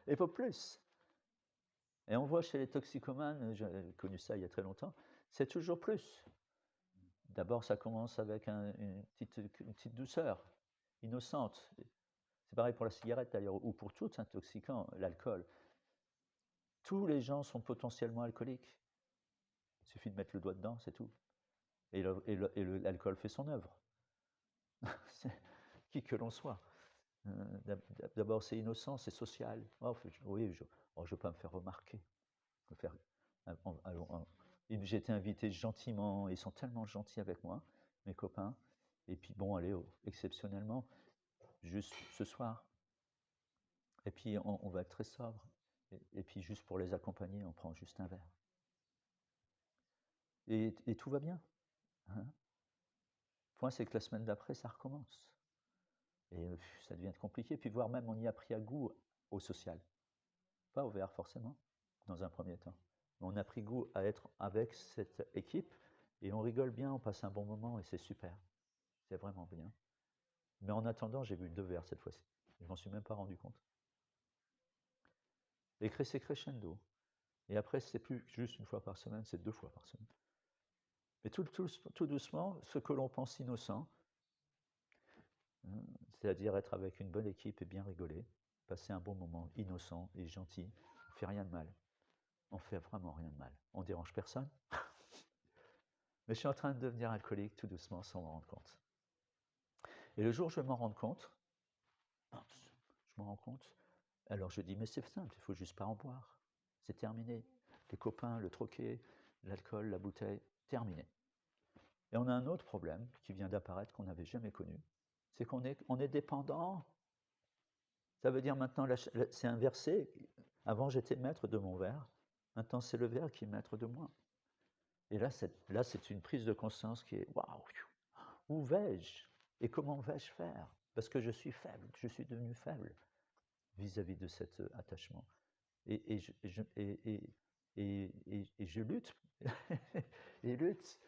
Il faut plus. Et on voit chez les toxicomanes, j'ai connu ça il y a très longtemps, c'est toujours plus. D'abord, ça commence avec une petite douceur, innocente. C'est pareil pour la cigarette d'ailleurs, ou pour tout intoxicant, l'alcool. Tous les gens sont potentiellement alcooliques. Il suffit de mettre le doigt dedans, c'est tout. Et l'alcool fait son œuvre. Qui que l'on soit. D'abord, c'est innocent, c'est social. Oh, oui, je ne veux pas me faire remarquer. J'ai été invité gentiment, ils sont tellement gentils avec moi, mes copains. Et puis bon, allez, exceptionnellement, juste ce soir. Et puis on va être très sobre. Et puis juste pour les accompagner, on prend juste un verre. Et tout va bien. Hein. Le point, c'est que la semaine d'après, ça recommence. Et ça devient compliqué. Puis voire même, on y a pris à goût au social. Pas au verre forcément, dans un premier temps. Mais on a pris goût à être avec cette équipe et on rigole bien, on passe un bon moment et c'est super. C'est vraiment bien. Mais en attendant, j'ai bu 2 verres cette fois-ci. Je m'en suis même pas rendu compte. Et c'est crescendo. Et après, c'est plus juste une fois par semaine, c'est 2 fois par semaine. Mais tout doucement, ce que l'on pense innocent, c'est-à-dire être avec une bonne équipe et bien rigoler, passer un bon moment innocent et gentil, on ne fait rien de mal. On ne fait vraiment rien de mal. On ne dérange personne. Mais je suis en train de devenir alcoolique tout doucement sans m'en rendre compte. Et le jour où je m'en rends compte, alors je dis, mais c'est simple, il ne faut juste pas en boire. C'est terminé. Les copains, le troquet, l'alcool, la bouteille, terminé. Et on a un autre problème qui vient d'apparaître qu'on n'avait jamais connu, c'est qu'on est dépendant. Ça veut dire maintenant, c'est inversé. Avant, j'étais maître de mon verre. Maintenant, c'est le verre qui est maître de moi. Et là, c'est une prise de conscience qui est waouh, où vais-je et comment vais-je faire? Parce que je suis faible, je suis devenu faible vis-à-vis de cet attachement. Et je lutte, et lutte,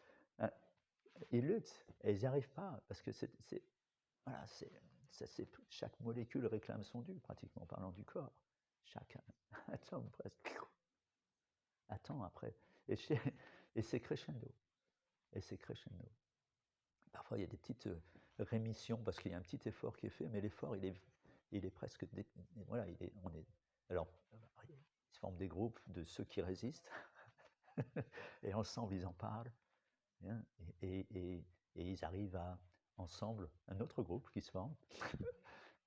et ils n'y arrivent pas parce que chaque molécule réclame son dû, pratiquement parlant du corps. Chaque atome presque attend après. Et c'est crescendo. Et c'est crescendo. Parfois, il y a des petites rémissions parce qu'il y a un petit effort qui est fait, mais l'effort, il est presque... Voilà, alors, il se forme des groupes de ceux qui résistent, et ensemble, ils en parlent, et ils arrivent à, ensemble, un autre groupe qui se forme.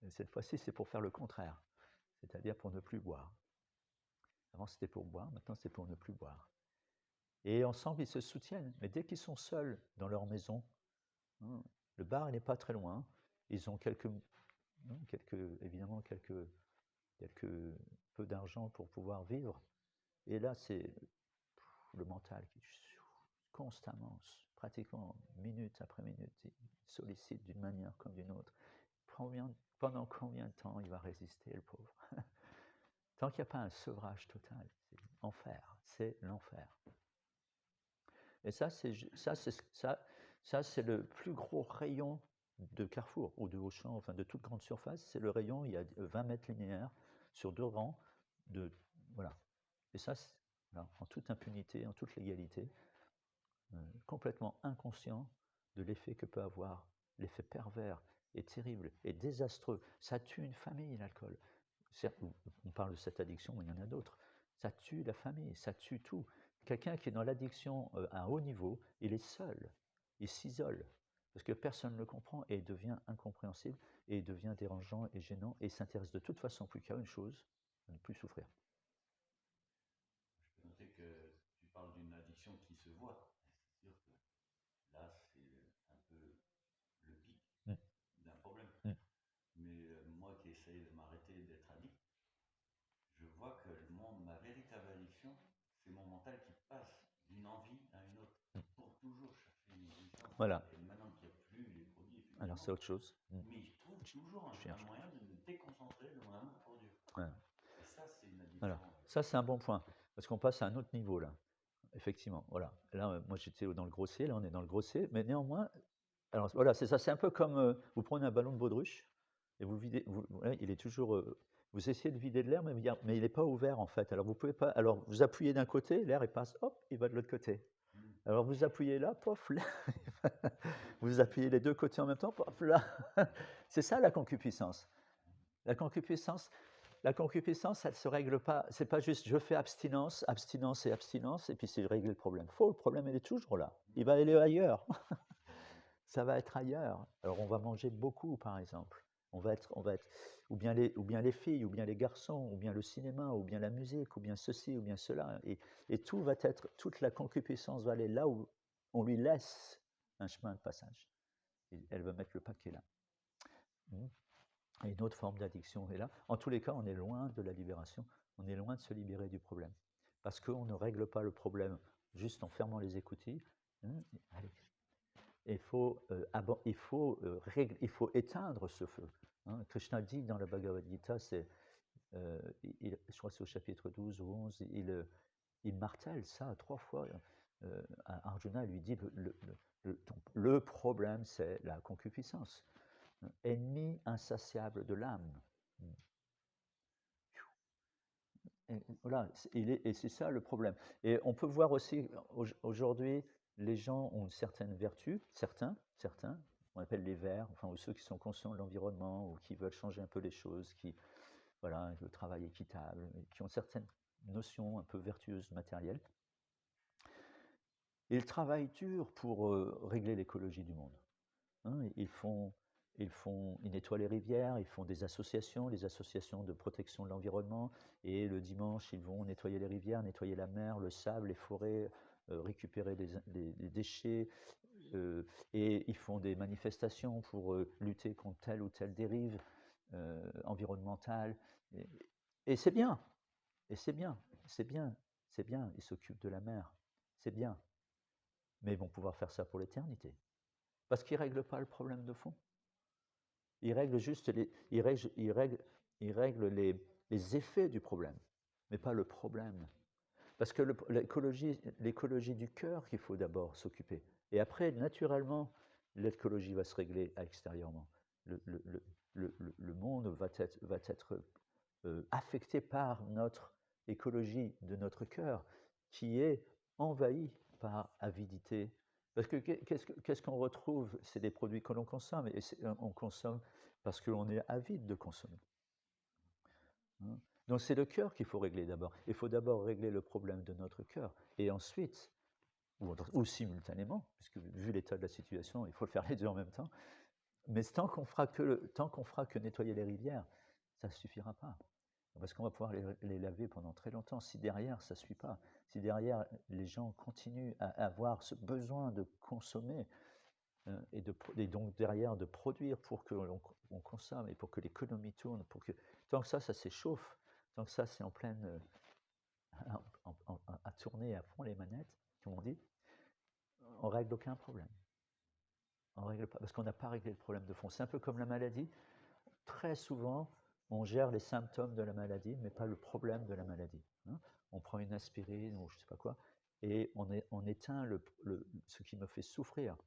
Et cette fois-ci, c'est pour faire le contraire, c'est-à-dire pour ne plus boire. Avant, c'était pour boire, maintenant, c'est pour ne plus boire. Et ensemble, ils se soutiennent. Mais dès qu'ils sont seuls dans leur maison, le bar, il n'est pas très loin. Ils ont évidemment quelques peu d'argent pour pouvoir vivre. Et là, c'est le mental qui constamment, pratiquement minute après minute, il sollicite d'une manière comme d'une autre. Pendant combien de temps il va résister, le pauvre? Tant qu'il n'y a pas un sevrage total, c'est l'enfer, c'est l'enfer. Et ça, c'est le plus gros rayon de Carrefour ou de Auchan, enfin de toute grande surface. C'est le rayon, il y a 20 mètres linéaires sur 2 rangs. Voilà. Et ça, en toute impunité, en toute légalité, complètement inconscient de l'effet que peut avoir, l'effet pervers et terrible et désastreux. Ça tue une famille, l'alcool. On parle de cette addiction, mais il y en a d'autres. Ça tue la famille, ça tue tout. Quelqu'un qui est dans l'addiction à un haut niveau, il est seul, il s'isole, parce que personne ne le comprend et il devient incompréhensible, et il devient dérangeant et gênant, et il s'intéresse de toute façon plus qu'à une chose, à ne plus souffrir. Je peux noter que tu parles d'une addiction qui se voit. C'est sûr que là, c'est un peu le pic d'un problème. Mais moi qui essaye de m'arrêter d'être addict, je vois que ma véritable addiction, c'est mon mental qui passe d'une envie à une autre, pour toujours chercher une addiction. Voilà. Et maintenant qu'il n'y a plus les produits, alors c'est autre chose. Mais je trouve toujours un moyen de me déconcentrer de mon amour pour Dieu. Ouais. Et ça, c'est une addiction. Voilà. Ça, c'est un bon point, parce qu'on passe à un autre niveau, là. Effectivement, voilà. Là, moi, j'étais dans le grossier, là, on est dans le grossier, mais néanmoins, alors voilà, c'est ça, c'est un peu comme vous prenez un ballon de baudruche, et vous le videz, il est toujours... vous essayez de vider de l'air, mais il n'est pas ouvert, en fait. Alors, vous pouvez pas... Alors, vous appuyez d'un côté, l'air, il passe, hop, il va de l'autre côté. Alors vous appuyez là, pof, là. Vous appuyez les deux côtés en même temps, pof, là. C'est ça la concupiscence. La concupiscence, elle se règle pas. C'est pas juste je fais abstinence, abstinence et abstinence, et puis c'est régler le problème. Faux, le problème il est toujours là. Il va aller ailleurs. Ça va être ailleurs. Alors on va manger beaucoup, par exemple. On va être, ou bien les filles, ou bien les garçons, ou bien le cinéma, ou bien la musique, ou bien ceci, ou bien cela. Et tout va être, toute la concupiscence va aller là où on lui laisse un chemin de passage. Et elle va mettre le paquet là. Et une autre forme d'addiction est là. En tous les cas, on est loin de la libération. On est loin de se libérer du problème. Parce qu'on ne règle pas le problème juste en fermant les écoutilles. Allez. Il faut éteindre ce feu. Krishna dit dans la Bhagavad Gita, je crois que c'est au chapitre 12 ou 11, il martèle ça 3 fois. À Arjuna, il lui dit le problème, c'est la concupiscence. Ennemi insatiable de l'âme. Et voilà, et c'est ça le problème. Et on peut voir aussi, aujourd'hui, les gens ont une certaine vertu, certains, on appelle les verts, enfin, ou ceux qui sont conscients de l'environnement, ou qui veulent changer un peu les choses, voilà, le travail équitable, qui ont certaines notions un peu vertueuses matérielles. Ils travaillent dur pour régler l'écologie du monde. Ils nettoient les rivières, ils font des associations, les associations de protection de l'environnement, et le dimanche, ils vont nettoyer les rivières, nettoyer la mer, le sable, les forêts, récupérer les déchets, et ils font des manifestations pour lutter contre telle ou telle dérive environnementale. Et c'est bien, ils s'occupent de la mer, c'est bien, mais ils vont pouvoir faire ça pour l'éternité, parce qu'ils ne règlent pas le problème de fond. Ils règlent juste les effets du problème, mais pas le problème. Parce que l'écologie du cœur qu'il faut d'abord s'occuper. Et après, naturellement, l'écologie va se régler extérieurement. Le monde va être affecté par notre écologie de notre cœur, qui est envahi par avidité. Parce que qu'est-ce qu'on retrouve? C'est des produits que l'on consomme, et on consomme parce qu'on est avide de consommer. Donc c'est le cœur qu'il faut régler d'abord. Il faut d'abord régler le problème de notre cœur, et ensuite, ou simultanément, puisque vu l'état de la situation, il faut le faire les deux en même temps, mais tant qu'on fera que nettoyer les rivières, ça ne suffira pas. Parce qu'on va pouvoir les laver pendant très longtemps. Si derrière, ça ne suit pas, si derrière, les gens continuent à avoir ce besoin de consommer, et donc derrière de produire pour que l'on consomme et pour que l'économie tourne, tant que ça s'échauffe, tant que ça c'est en pleine, à tourner à fond les manettes, comme on dit, on ne règle aucun problème. On règle pas, parce qu'on n'a pas réglé le problème de fond. C'est un peu comme la maladie. Très souvent, on gère les symptômes de la maladie, mais pas le problème de la maladie. On prend une aspirine ou je ne sais pas quoi, et on éteint ce qui me fait souffrir,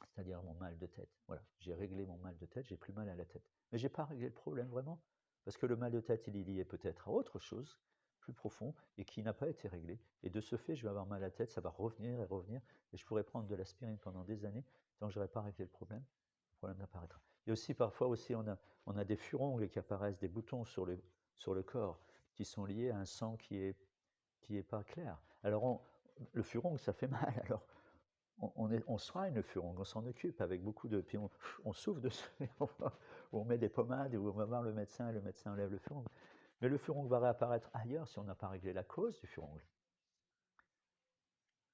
c'est-à-dire mon mal de tête. Voilà, j'ai réglé mon mal de tête, j'ai plus mal à la tête. Mais je n'ai pas réglé le problème vraiment, parce que le mal de tête, il est lié peut-être à autre chose, plus profond, et qui n'a pas été réglé. Et de ce fait, je vais avoir mal à la tête, ça va revenir, et je pourrais prendre de l'aspirine pendant des années, tant que je n'aurai pas réglé le problème n'apparaîtra. Et aussi, parfois, on a des furoncles qui apparaissent, des boutons sur le corps, qui sont liés à un sang qui est pas clair. Alors, le furoncle, ça fait mal, alors on soigne le furoncle, on s'en occupe avec beaucoup de... Puis on souffle dessus, on met des pommades, ou on va voir le médecin, et le médecin enlève le furoncle. Mais le furoncle va réapparaître ailleurs si on n'a pas réglé la cause du furoncle.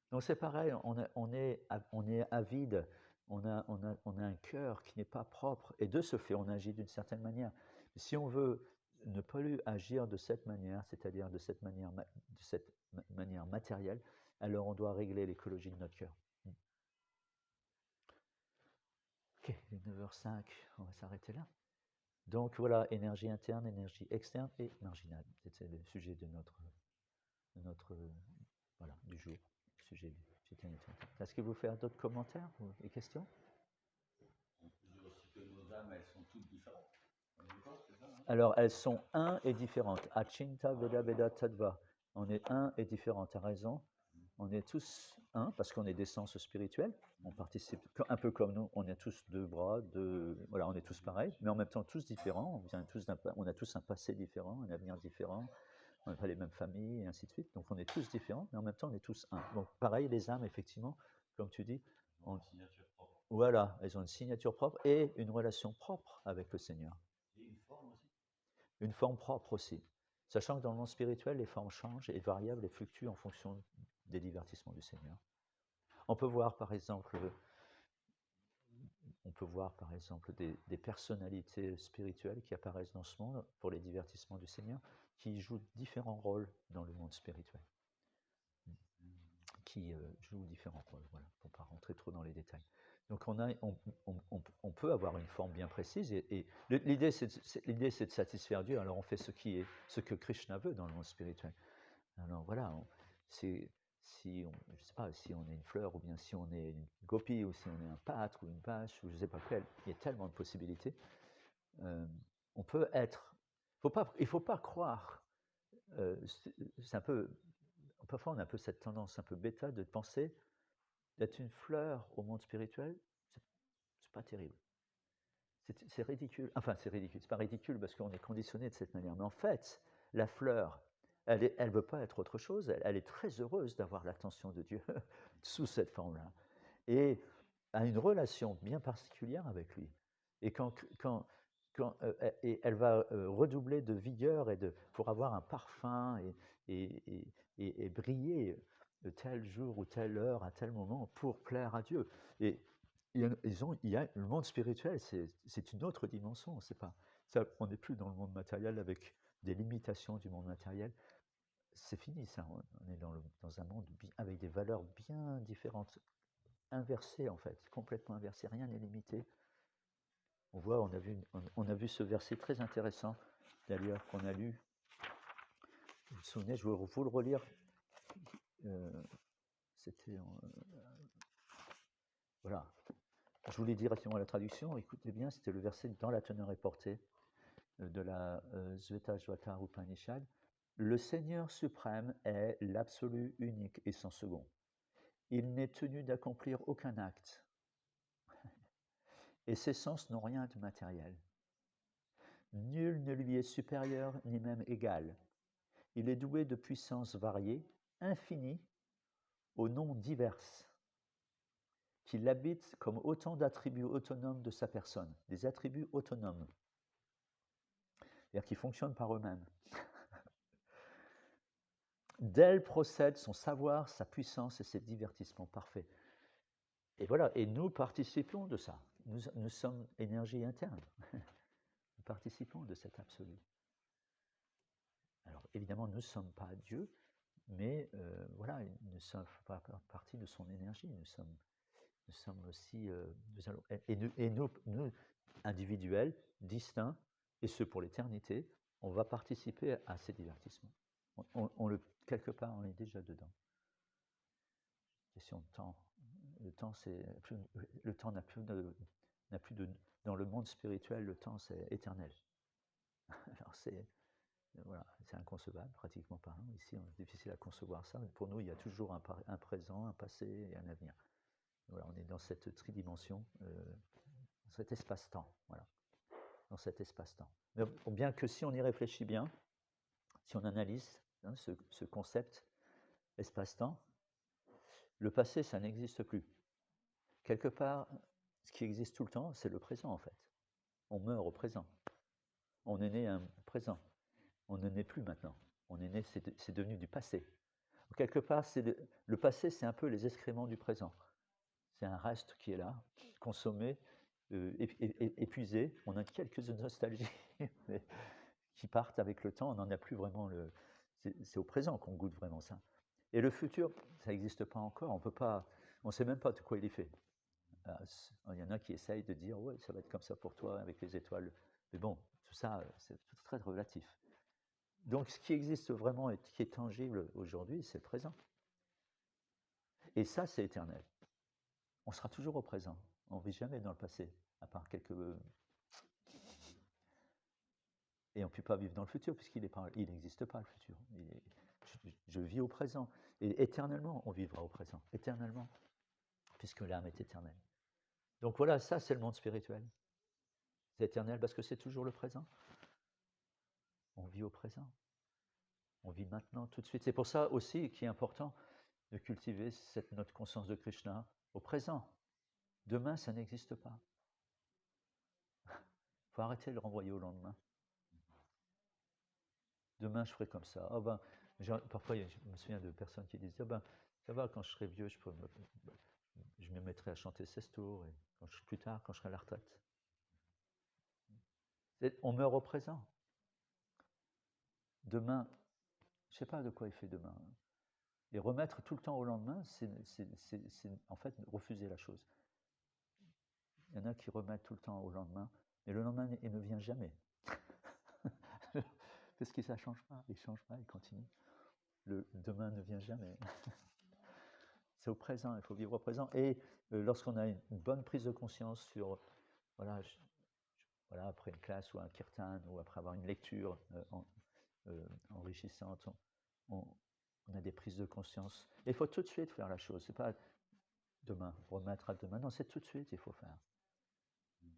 Donc c'est pareil, on est avide, on a un cœur qui n'est pas propre, et de ce fait, on agit d'une certaine manière. Si on veut ne pas agir de cette manière, c'est-à-dire de cette manière matérielle, alors on doit régler l'écologie de notre cœur. Ok, il est 9h05, on va s'arrêter là. Donc voilà, énergie interne, énergie externe et marginale. C'était le sujet de notre du jour. Sujet du Est-ce que vous faites d'autres commentaires ou des questions? On peut dire aussi que nos âmes, elles sont toutes différentes. Alors, elles sont un et différentes. Achinta Veda Veda Tadva. On est un et différent, tu as raison. On est tous un, parce qu'on est d'essence spirituelle. On participe, un peu comme nous, on a tous deux bras, voilà, on est tous pareils, mais en même temps tous différents. On a tous un passé différent, un avenir différent. On n'a pas les mêmes familles, et ainsi de suite. Donc on est tous différents, mais en même temps on est tous un. Donc pareil, les âmes, effectivement, comme tu dis, Une signature propre. voilà, elles ont une signature propre et une relation propre avec le Seigneur. Et une forme aussi. Une forme propre aussi. Sachant que dans le monde spirituel, les formes changent et variables et fluctuent en fonction des divertissements du Seigneur. On peut voir par exemple des personnalités spirituelles qui apparaissent dans ce monde pour les divertissements du Seigneur, qui jouent différents rôles dans le monde spirituel. Qui jouent différents rôles, voilà, pour ne pas rentrer trop dans les détails. Donc on peut avoir une forme bien précise, et l'idée c'est de satisfaire Dieu, alors on fait ce que Krishna veut dans le monde spirituel. Alors voilà, je sais pas, si on est une fleur, ou bien si on est une gopi, ou si on est un pâtre, ou une vache, ou je ne sais pas quel, il y a tellement de possibilités. On peut être, il ne faut pas croire, c'est un peu, parfois on a un peu cette tendance un peu bêta de penser d'être une fleur au monde spirituel, c'est pas terrible. C'est ridicule. Enfin, c'est ridicule. C'est pas ridicule parce qu'on est conditionné de cette manière. Mais en fait, la fleur, elle veut pas être autre chose. Elle est très heureuse d'avoir l'attention de Dieu sous cette forme-là. Et a une relation bien particulière avec lui. Et et elle va redoubler de vigueur pour avoir un parfum et briller tel jour ou telle heure, à tel moment, pour plaire à Dieu. Et le monde spirituel, c'est une autre dimension. C'est pas, ça, on n'est plus dans le monde matériel avec des limitations du monde matériel. C'est fini, ça. On est dans un monde avec des valeurs bien différentes, inversées en fait, complètement inversées. Rien n'est limité. On voit, on a vu ce verset très intéressant, d'ailleurs, qu'on a lu. Vous vous souvenez, je vais vous le relire. C'était voilà. Je vous l'ai dit directement à la traduction. Écoutez bien, c'était le verset dans la teneur et portée de la Svetajvata Upanishad. Le Seigneur suprême est l'absolu, unique et sans second. Il n'est tenu d'accomplir aucun acte. Et ses sens n'ont rien de matériel. Nul ne lui est supérieur ni même égal. Il est doué de puissances variées, infinies, aux noms divers, qui l'habitent comme autant d'attributs autonomes de sa personne, des attributs autonomes, c'est-à-dire qui fonctionnent par eux-mêmes. D'elle procède son savoir, sa puissance et ses divertissements parfaits. Et voilà, et nous participons de ça. Nous sommes énergie interne. Nous participons de cet absolu. Alors évidemment, nous ne sommes pas Dieu, mais voilà, nous sommes pas partie de son énergie. Nous sommes aussi, nous, individuels, distincts, et ce pour l'éternité, on va participer à ces divertissements. Quelque part, on est déjà dedans. Question de temps. Le temps n'a plus de. Dans le monde spirituel, le temps c'est éternel. Alors c'est inconcevable, pratiquement parlant. Ici, c'est difficile à concevoir ça, mais pour nous, il y a toujours un présent, un passé et un avenir. Voilà, on est dans cette tridimension, dans cet espace-temps. Voilà, dans cet espace-temps. Mais bien que si on y réfléchit bien, si on analyse ce concept espace-temps, le passé, ça n'existe plus. Quelque part, ce qui existe tout le temps, c'est le présent en fait. On meurt au présent. On est né un présent. On ne naît plus maintenant. On est né, c'est devenu du passé. Quelque part, le passé, c'est un peu les excréments du présent. C'est un reste qui est là, consommé, épuisé. On a quelques nostalgies mais qui partent avec le temps. On n'en a plus vraiment. C'est au présent qu'on goûte vraiment ça. Et le futur, ça n'existe pas encore. On ne sait même pas de quoi il est fait. Il y en a qui essayent de dire, ouais, ça va être comme ça pour toi avec les étoiles. Mais bon, tout ça, c'est tout très relatif. Donc, ce qui existe vraiment et qui est tangible aujourd'hui, c'est le présent. Et ça, c'est éternel. On sera toujours au présent. On ne vit jamais dans le passé, à part quelques. Et on ne peut pas vivre dans le futur, puisqu'il n'existe pas, le futur. je vis au présent. Et éternellement, on vivra au présent. Éternellement, puisque l'âme est éternelle. Donc voilà, ça c'est le monde spirituel. C'est éternel parce que c'est toujours le présent. On vit au présent. On vit maintenant, tout de suite. C'est pour ça aussi qu'il est important de cultiver notre conscience de Krishna au présent. Demain, ça n'existe pas. Il faut arrêter de le renvoyer au lendemain. Demain, je ferai comme ça. Oh ben, parfois, je me souviens de personnes qui disent, oh ben, ça va, quand je serai vieux, je me mettrai à chanter 16 tours, et plus tard, quand je serai à la retraite. On meurt au présent. Demain, je ne sais pas de quoi il fait demain. Et remettre tout le temps au lendemain, c'est en fait refuser la chose. Il y en a qui remettent tout le temps au lendemain, mais le lendemain, il ne vient jamais. Parce que ça ne change pas, il continue. Le demain ne vient jamais. C'est au présent, il faut vivre au présent. Et lorsqu'on a une bonne prise de conscience sur, voilà, après une classe ou un kirtan, ou après avoir une lecture enrichissante, on a des prises de conscience. Et il faut tout de suite faire la chose. C'est pas demain, remettre à demain. Non, c'est tout de suite, il faut faire.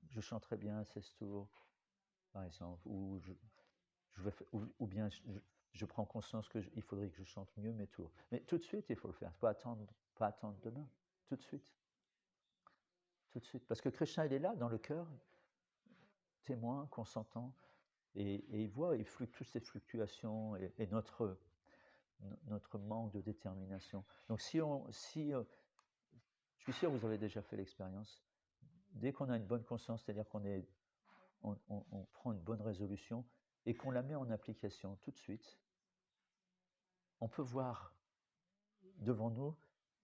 Je chanterai bien 16 tours, par exemple, ou bien je prends conscience qu'il faudrait que je chante mieux mes tours. Mais tout de suite, il faut le faire. Pas attendre demain. Tout de suite. Tout de suite. Parce que Krishna, il est là, dans le cœur, témoin, consentant, et il voit, toutes ces fluctuations et notre manque de détermination. Donc je suis sûr que vous avez déjà fait l'expérience, dès qu'on a une bonne conscience, c'est-à-dire on prend une bonne résolution et qu'on la met en application tout de suite, on peut voir devant nous,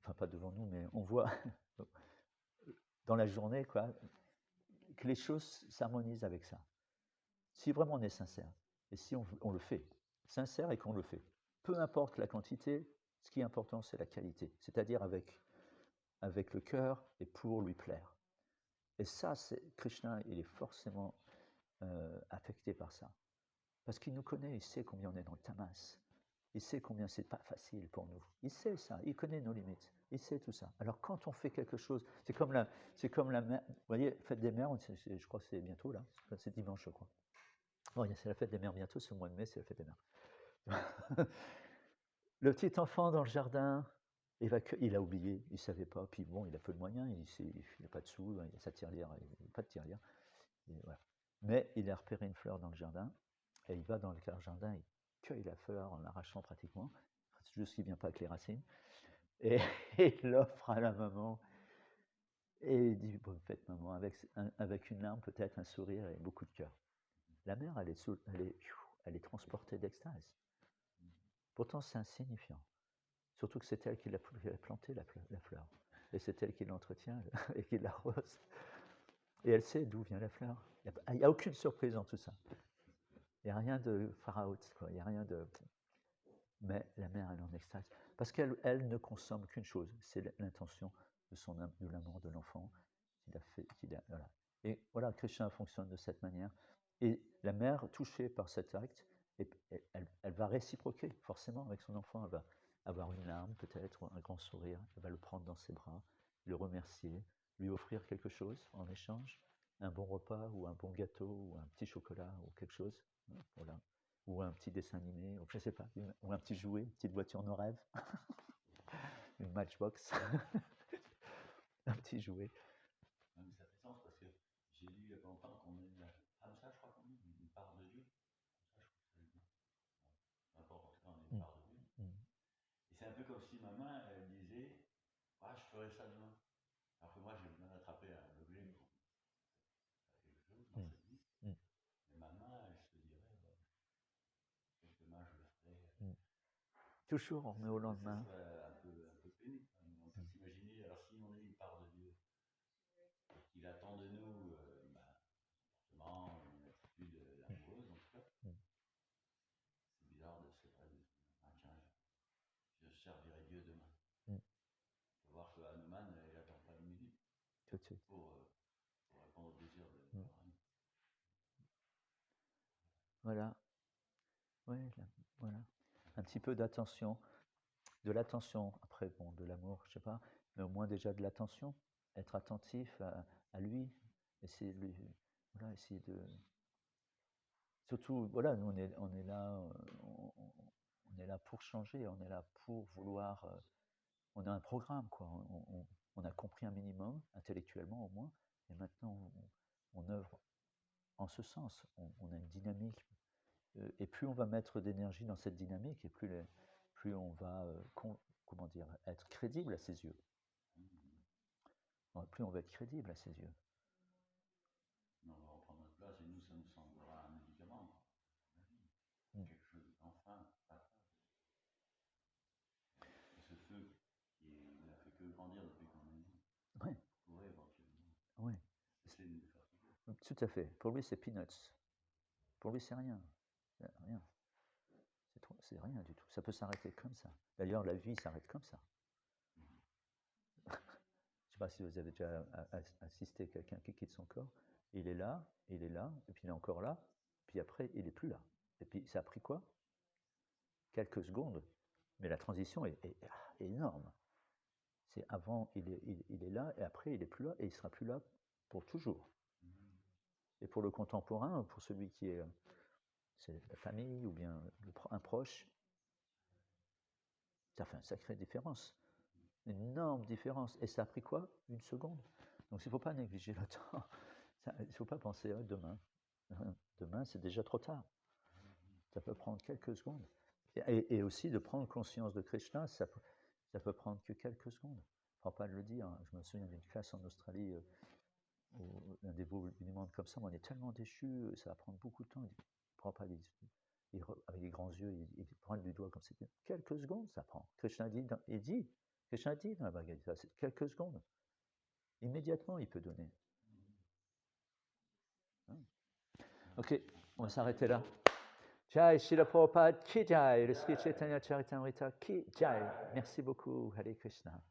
enfin pas devant nous, mais on voit dans la journée que les choses s'harmonisent avec ça. Si vraiment on est sincère, et si on le fait, sincère et qu'on le fait, peu importe la quantité, ce qui est important c'est la qualité, c'est-à-dire avec le cœur et pour lui plaire. Et ça, Krishna, il est forcément affecté par ça. Parce qu'il nous connaît, il sait combien on est dans le tamas. Il sait combien c'est pas facile pour nous. Il sait ça, il connaît nos limites. Il sait tout ça. Alors quand on fait quelque chose, c'est comme la mère, vous voyez, fête des mères, je crois que c'est bientôt là, c'est dimanche je crois. Bon, c'est la fête des mères bientôt, c'est le mois de mai, c'est la fête des mères. Le petit enfant dans le jardin, il a oublié, il ne savait pas, puis bon, il a peu de moyens, il n'a pas de sous, il a sa tirelire, il n'a pas de tirelire. Voilà. Mais il a repéré une fleur dans le jardin, et il va dans le jardin, il cueille la fleur en l'arrachant pratiquement, juste qu'il ne vient pas avec les racines, et il l'offre à la maman, et il dit, bonne fête maman, avec une larme, peut-être un sourire et beaucoup de cœur. La mère, elle est transportée d'extase. Pourtant, c'est insignifiant. Surtout que c'est elle qui l'a planté, la fleur. Et c'est elle qui l'entretient et qui l'arrose. Et elle sait d'où vient la fleur. Il n'y a aucune surprise dans tout ça. Il n'y a rien de far out, quoi. Il n'y a rien de... Mais la mère, elle est en extase. Parce qu'elle ne consomme qu'une chose, c'est l'intention de l'amour de l'enfant voilà. Et voilà, Krishna fonctionne de cette manière. Et la mère, touchée par cet acte, elle va réciproquer forcément avec son enfant. Elle va avoir une larme peut-être, ou un grand sourire. Elle va le prendre dans ses bras, le remercier, lui offrir quelque chose en échange, un bon repas ou un bon gâteau ou un petit chocolat ou quelque chose. Voilà. Ou un petit dessin animé, ou je ne sais pas, ou un petit jouet, une petite voiture nos rêves, une matchbox, un petit jouet. Même ça fait sens parce que j'ai lu il y a pas longtemps qu'on est ça, je crois qu'on est une part de Dieu. Ça, je trouve que c'est bien. Peu importe, en tout cas, on est une part de Dieu. Et c'est un peu comme si ma main, elle disait, ah, je ferai ça demain. Alors que moi, j'ai besoin d'attraper un objet pour faire quelque chose dans cette vie. Mais ma main, elle se dirait, demain, je le ferai. Toujours, on remet au lendemain. C'est un peu pénible. On peut s'imaginer, alors si on est une part de Dieu, et qu'il attend de nous un comportement, une attitude amoureuse en tout cas, c'est bizarre de se dire, tiens, je servirai Dieu demain. Il faut voir que Hanuman, il n'attend pas une minute tout de suite pour répondre au désir de Hanuman. Voilà. Ouais, voilà. un petit peu d'attention, de l'attention, après, bon, de l'amour, je sais pas, mais au moins déjà de l'attention, être attentif à lui, essayer de lui, voilà, essayer de... Surtout, voilà, nous on est là, on est là pour changer, on est là pour vouloir, on a un programme, quoi, on a compris un minimum, intellectuellement au moins, et maintenant on œuvre en ce sens, on a une dynamique, et plus on va mettre d'énergie dans cette dynamique, et plus on va, comment dire, être crédible à ses yeux. Plus on va être crédible à ses yeux. On va reprendre notre place et nous, ça nous semblera un médicament. Quelque chose d'enfin, ce feu qui n'a fait que grandir depuis qu'on est né. Oui. Pourrait éventuellement. Oui. C'est de nous faire souffrir. Tout à fait. Pour lui, c'est peanuts. Pour lui, c'est rien. Rien. C'est rien du tout. Ça peut s'arrêter comme ça. D'ailleurs, la vie s'arrête comme ça. Je ne sais pas si vous avez déjà assisté à quelqu'un qui quitte son corps. Il est là, et puis il est encore là, puis après, il n'est plus là. Et puis, ça a pris quoi? Quelques secondes. Mais la transition est énorme. C'est avant, il est là, et après, il n'est plus là, et il ne sera plus là pour toujours. Et pour le contemporain, pour celui qui est c'est la famille ou bien un proche, ça fait une sacrée différence. Une énorme différence. Et ça a pris quoi? Une seconde. Donc il ne faut pas négliger le temps. Il ne faut pas penser à demain. Demain, c'est déjà trop tard. Ça peut prendre quelques secondes. Et aussi de prendre conscience de Krishna, ça peut prendre que quelques secondes. Il ne faut pas le dire. Je me souviens d'une classe en Australie où un dévot lui demande comme ça, on est tellement déchus, ça va prendre beaucoup de temps. Il ne prend pas avec les grands yeux, il prend du doigt comme c'était. Quelques secondes, ça prend. Krishna dit dans la Bhagavad Gita, c'est quelques secondes. Immédiatement, il peut donner. Ok, on va s'arrêter là. Jai Srila Prabhupada ki jai, le Sri Chaitanya Charitamrita ki jai. Merci beaucoup, Hare Krishna.